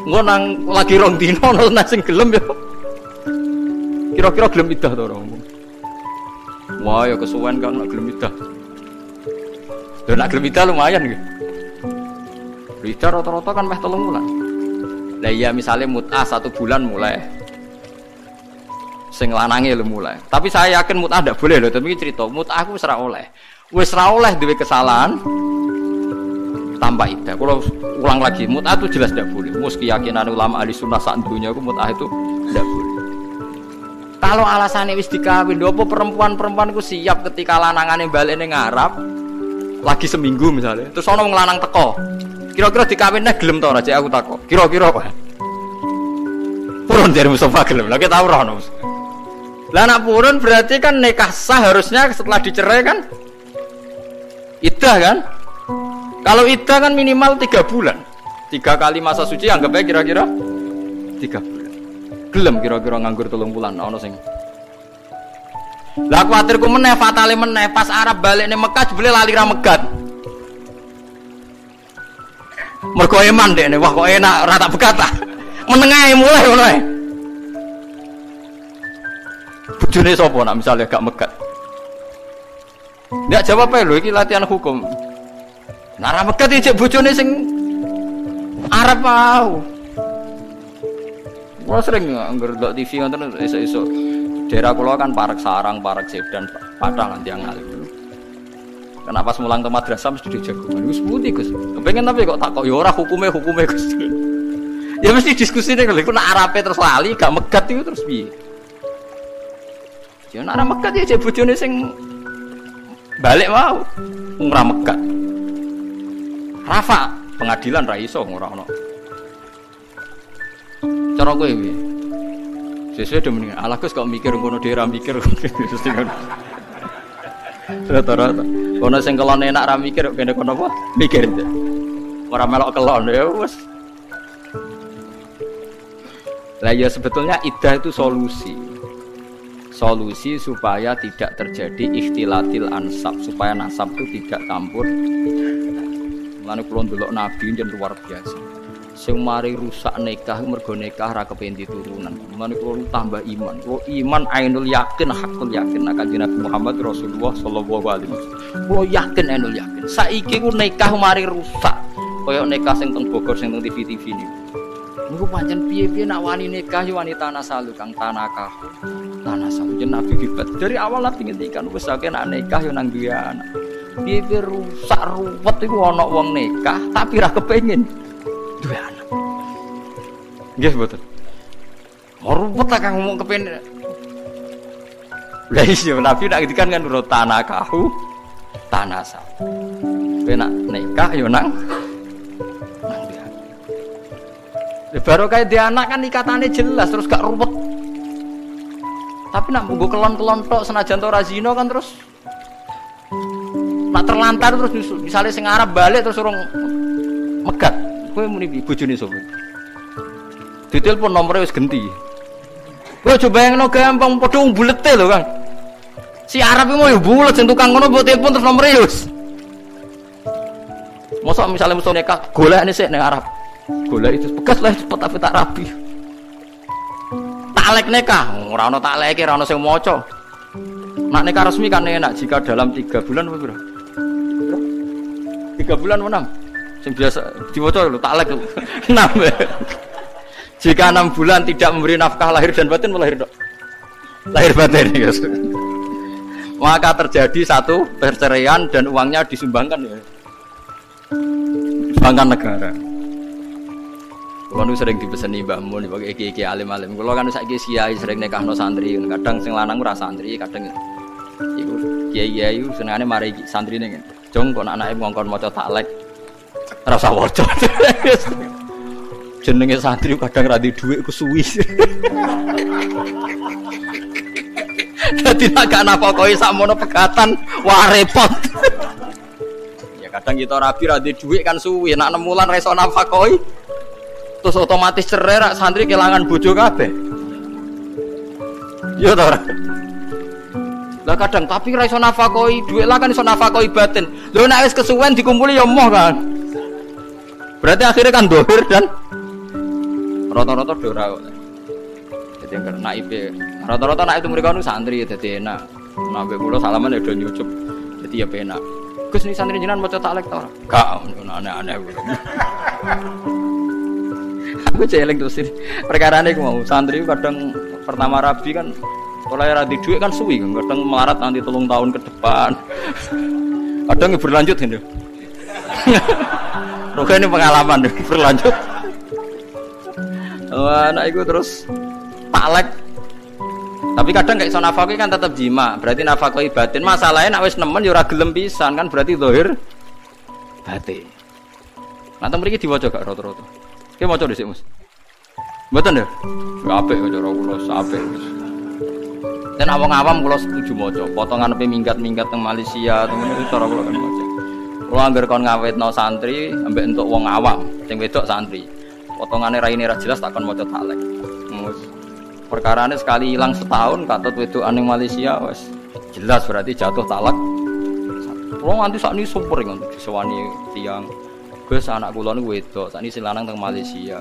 Engko nang lagi 2 dina ana sing gelem yo. Kira-kira gelem iddah ta ora? Wah ya kesuwen kan nak gelem iddah. Lha nak gelem iddah lumayan nggih. Iddah rata-rata kan meh 3 bulan. Lah iya misalnya mut'ah 1 bulan mulai. Sing lanange lho mulai. Tapi saya yakin mut'ah ndak boleh lho, tapi cerita mut'ah aku wis ra oleh. Wis ra oleh duwe kesalahan. tanpa iddah. Kalau ulang lagi, mut'ah itu jelas tidak boleh. Meski keyakinan ulama ahli sunnah saat dunia itu mut'ah itu tidak boleh. Kalau alasannya wis dikawin, apa perempuan-perempuan itu siap ketika lanangannya balik ning ngarap lagi seminggu misalnya. Terus ono wong lanang teko. Kira-kira dikawinnya gelem ta ora? Cek aku takok. Kira-kira kok. Purun dari Mustafa gelem. Lah kita ora ono. Lah anak purun berarti kan nikah sah harusnya setelah dicerai kan? Iddah kan? Kalau iddah kan minimal 3 bulan. 3 kali masa suci anggap aja kira-kira 3 bulan. Gelem kira-kira nganggur 3 bulan ono sing. Lah kuwatirku meneh fatale meneh pas Arab balik ning Mekah jebule lali ra megat. Mergo eman dekne, wah kok enak ora tak begat ta. Menengae mulai ngono ae. Bojone sapa nak misale gak megat. Ndak jawab ae lho iki latihan hukum. Nah ra megat iki bojone sing Arab mau. Wah sering anggar ndelok TV ngoten esuk-esuk. Daerah kula kan Parek Sarang, Parek Sedan, Padang nanti yang alim. Kenapa semulang ke madrasah mesti dijagungan? Wis putih Gus. Pengen tapi kok takok ya ora hukume Gus. Ya mesti diskusine lho iku nek arape terus lali gak megat iku terus piye? Ya nek ora megat ya jek bojone sing balik mau ora megat. Rafa pengadilan ra iso ora ono. Cara kowe piye? Sesuai do mendingan. Alah Gus kok mikir ngono dhewe ra mikir mesti ngono. Rata-rata. Kono sing kelon enak ra mikir kene kono apa? Mikir. Ora melok kelon ya wis. Lah ya sebetulnya iddah itu solusi. Solusi supaya tidak terjadi ikhtilatil ansab, supaya nasab itu tidak campur. Mulane kula ndelok nabi yen luar biasa. Sing mari rusak nikah mergo nikah ra kepengin diturunan. Mulane kula tambah iman. Kula iman ainul yakin, hakul yakin nek Kanjeng Nabi Muhammad Rasulullah sallallahu alaihi wasallam. Kula yakin ainul yakin. Saiki ku nikah mari rusak. Kaya nikah sing teng Bogor sing teng TV-TV niku. Niku pancen piye-piye nak wani nikah yo wanita nasalu kang tanakah. Tanasal jen Nabi hebat. Dari awal Nabi ngendikan wis akeh nak nikah yo nang duwe anak. Piye-piye rusak ruwet iku ana wong nikah tapi ra kepengin duwe anak. Nggih mboten. Ruwet ta kang ngomong kepengin. Lah iya Nabi nak ngendikan kan nurut tanakahu tanasal. Penak nikah yo nang baru kayak dia anak kan ikatannya jelas terus gak ruwet. Tapi nak munggu kelon-kelon tok senajan to razino kan terus nak terlantar terus misalnya sing Arab balik terus urung megat. Kowe muni bojone sapa? Ditelepon nomere wis genti. Kowe coba bayangno gampang padha bulete lho, Kang. Si Arab iki mau yo bulet sing tukang ngono mbok telepon terus nomere wis. Mosok misalnya musuh nikah golekne sik ning Arab. Golek itu bekas lah cepet tapi tak rapi. Taklek nikah, ora ono takleke, ora ono sing maca. Nak nikah resmi kan enak jika dalam 3 bulan apa piro? 3 bulan menang. Sing biasa diwaca lho taklek 6. Jika 6 bulan tidak memberi nafkah lahir dan batin melahir dok. Lahir batin ya. Maka terjadi satu perceraian dan uangnya disumbangkan ya. Disumbangkan negara. Kulo sering dipeseni Mbah Mun pakai iki alim-alim. Kulo kan saiki kiai sering nikahno santri. Kadang sing lanang ora santri, kadang iku kiai-kiai iku senengane mari santrine ngene. Jong kok anake ngongkon maca taklek. Ora usah waca. Jenenge santri kadang ra di dhuwit kesuwi. Dadi nek gak napakohi sakmono pegatan wah repot. Ya kadang kita rabi ra di dhuwit kan suwi, nek 6 wulan ra iso napakohi. Terus otomatis cerai rak santri kelangan bojo kabeh. Yo ta ora. Lah kadang tapi ra iso nafakoi dhuwit lah kan iso nafakoi batin. Lho nek wis kesuwen dikumpuli ya moh kan. Berarti akhirnya kan dohir dan rata-rata dora kok. Dadi engger naibe. Rata-rata nek itu mereka nu santri dadi enak. Nabe kula salaman ya do nyucup. Dadi ya penak. Gus ni santri jenengan maca taklek ta ora? Gak aneh-aneh kuwi. Aku celeng terus ini perkara ini mau santri kadang pertama rabi kan kalau era di duit kan suwi kan kadang melarat nanti 3 tahun ke depan kadang berlanjut ini Rugi ini pengalaman berlanjut. Anak itu terus taklek. Tapi kadang kayak iso nafkah kan tetap jima, berarti nafkah batin. Masalahnya nek wis nemen ya ora gelem pisan kan berarti zahir batin. Nah, teng mriki diwaca gak rata-rata. Ki maca dhisik, Mas. Mboten lho. Apik cara kula apik. Dan awam-awam kula setuju maca. Potongan minggat-minggat teng Malaysia, temen itu cara kula kan maca. Kula anggar kon ngawitno santri ambek entuk wong awam, sing wedok santri. Potongane raine ra jelas tak kon maca taklek. Perkarane sekali hilang setahun katut wedokan ning Malaysia wis jelas berarti jatuh talak. Wong nganti sakniki super ngono disewani tiyang. Gus anak kula niku wedok, sakniki sing lanang teng Malaysia.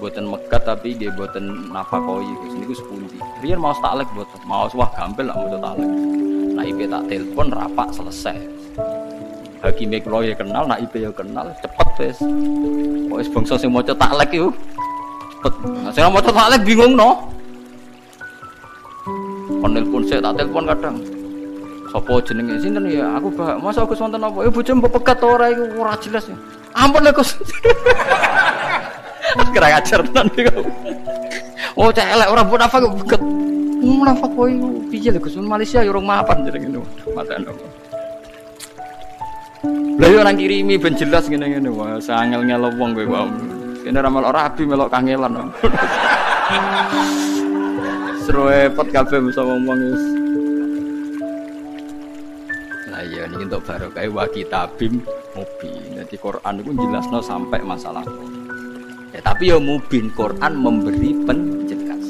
Mboten megat tapi nggih mboten nafakoi Gus niku sepundi. Riyen mau taklek mboten, mau wah gampil lak maca taklek. Nah IP tak telepon rapak selesai. Hakime kula ya kenal, nak IP ya kenal, cepet wis. Wis bangsa sing maca taklek iku saya mau taklek bingung no. Penelpon saya tak telepon kadang. Sopo jenenge sinten ya? Aku Pak, masa aku wonten apa? Bojo mbok pegat ora iku ora jelas ya. Ampun lho Gus. Kira ajar tenan iku. Oh celek ora mbok nafak kok pegat. Nafak kowe iku piye lho Gus? Malaysia ya urung mapan jenenge ngono. Matane. Lah yo nang kirimi ben jelas ngene-ngene wae. Sangel-ngel wong kowe wae. Kene ramal ora abi melok kangelan. Seru repot kabeh bisa ngomong wis. Lah iya niki entuk barokah wa kitabim mubin. Dadi Quran iku jelasno sampai masalah. Ya tapi ya mubin Quran memberi penjelas.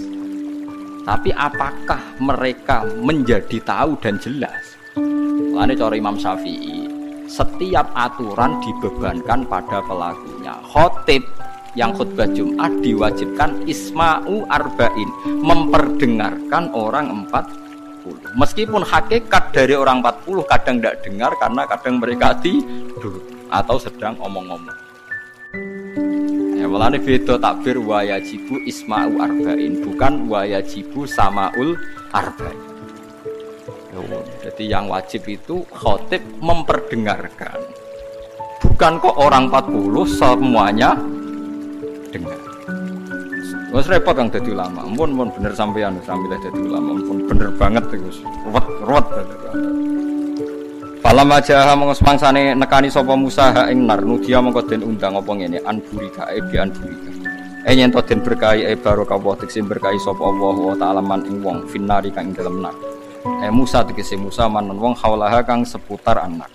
Tapi apakah mereka menjadi tahu dan jelas? Lane cara Imam Syafi'i, setiap aturan dibebankan pada pelakunya. Khotib yang khutbah Jumat diwajibkan isma'u arba'in, memperdengarkan orang 40. Meskipun hakikat dari orang 40 kadang tidak dengar karena kadang mereka tidur atau sedang omong-omong. Ya mulane beda takbir wa yajibu isma'u arba'in, bukan wa yajibu sama'ul arba'in. Jadi yang wajib itu khotib memperdengarkan. Bukan kok orang 40 semuanya dengar. Wes repot kang dadi ulama. Ampun bener sampean sambil dadi ulama. Ampun bener banget Gus. Ruwet. Falam aja mongko semangsane nekani sapa Musa ha ing nar nudia mongko den undang apa ngene anburika bi anburika. Yen to den berkahi barokah wa teksim berkahi sapa Allah wa ta'ala man ing wong finnari kang ing dalem nar. Musa tegese Musa manon wong haulaha kang seputar anak.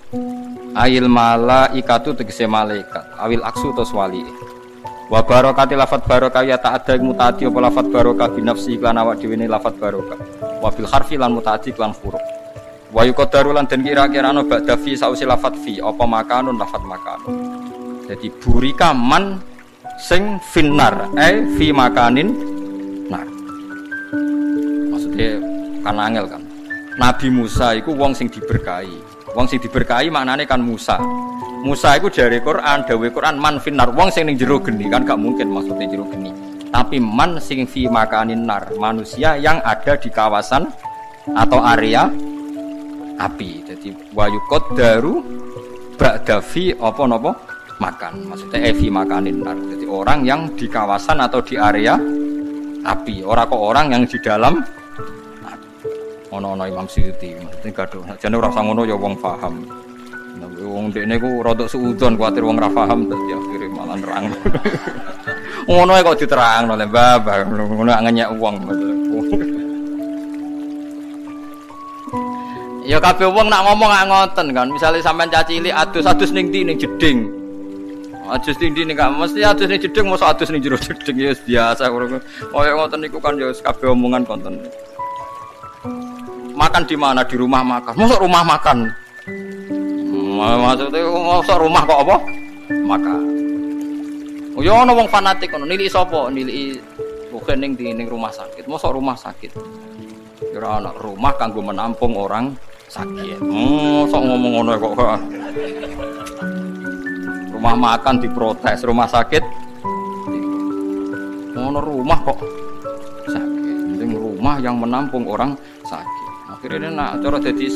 Ail malaikatu tegese malaikat. Awil aksu tos wali. Wa barokati lafat barokah ya ta'adda mutaati apa lafat barokah binafsi iklan awak dhewe ne lafat barokah. Wa bil harfi lan mutaati iklan huruf. Wa yuqaddaru lan den kira-kira ana ba'da fi sausi lafat fi apa makanun lafat makanun. Jadi burika man sing finnar fi makanin nar. Maksudnya kan angel kan. Nabi Musa iku wong sing diberkahi. Wong sing diberkahi maknane kan Musa. Musa itu dari Quran, dawuh Quran man finnar, wong sing ning jero geni kan gak mungkin maksudnya jero geni. Tapi man sing fi makanin nar, manusia yang ada di kawasan atau area api. Jadi wayu qaddaru ba'da fi apa napa makan. Maksudnya fi makanin nar. Jadi orang yang di kawasan atau di area api, ora kok orang yang di dalam ono Imam Suyuti. Maksudnya gaduh. Jane ora usah ngono ya wong paham. Wong dekne ku rada suudzon kuwatir wong ra paham dadi akhire malah nerang. Ngono kok diterangno le babah ngono ngenyek wong. Ya kabeh wong nak ngomong gak ngoten kan. Misale sampean cacili adus-adus ning ndi ning jeding. Adus ning ndi ning gak mesti adus ning jeding mosok adus ning jero jeding ya biasa koyo ngoten niku kan ya kabeh omongan konten. Makan di mana? Di rumah makan. Mosok rumah makan. Maksudnya mosok rumah kok apa? Makan. Oh ya ana wong fanatik ngono, niliki sapa? Niliki bukan ning rumah sakit. Mosok rumah sakit. Ya ora ana rumah kanggo menampung orang sakit. Mosok ngomong ngono kok. Rumah makan diprotes, rumah sakit. Ngono rumah kok sakit. Penting rumah yang menampung orang sakit. Akhirnya nak cara dadi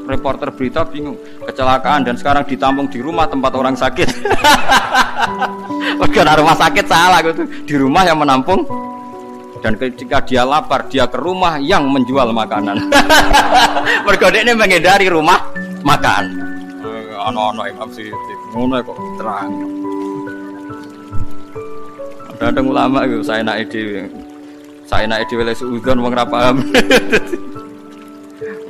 reporter berita bingung, kecelakaan dan sekarang ditampung di rumah tempat orang sakit. Karena rumah sakit salah gitu, di rumah yang menampung. Dan ketika dia lapar, dia ke rumah yang menjual makanan. Mergo ini menghindari rumah makan. Ono-ono Imam Suyuti, ngono kok terang. Ada ulama itu saya naik di wilayah suudon wong ra paham.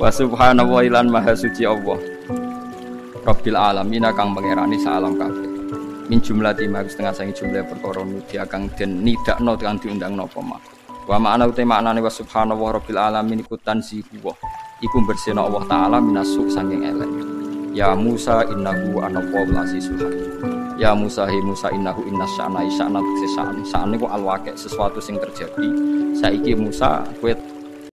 Wa subhanallahi lan maha suci Allah. Rabbil alamin kang pangerani salam kabeh. Min jumlah timak setengah sangi jumlah perkara nudia kang den nidakno kang diundang napa mak. Wa ma'ana uta maknane wa subhanallahi rabbil alamin iku tanzihu. Iku bersihna Allah taala minasuk saking elek. Ya Musa innahu anallahu azizul hakim. Ya Musa hi Musa innahu innasya'na isya'na sa'an niku alwaqi sesuatu sing terjadi. Saiki Musa kowe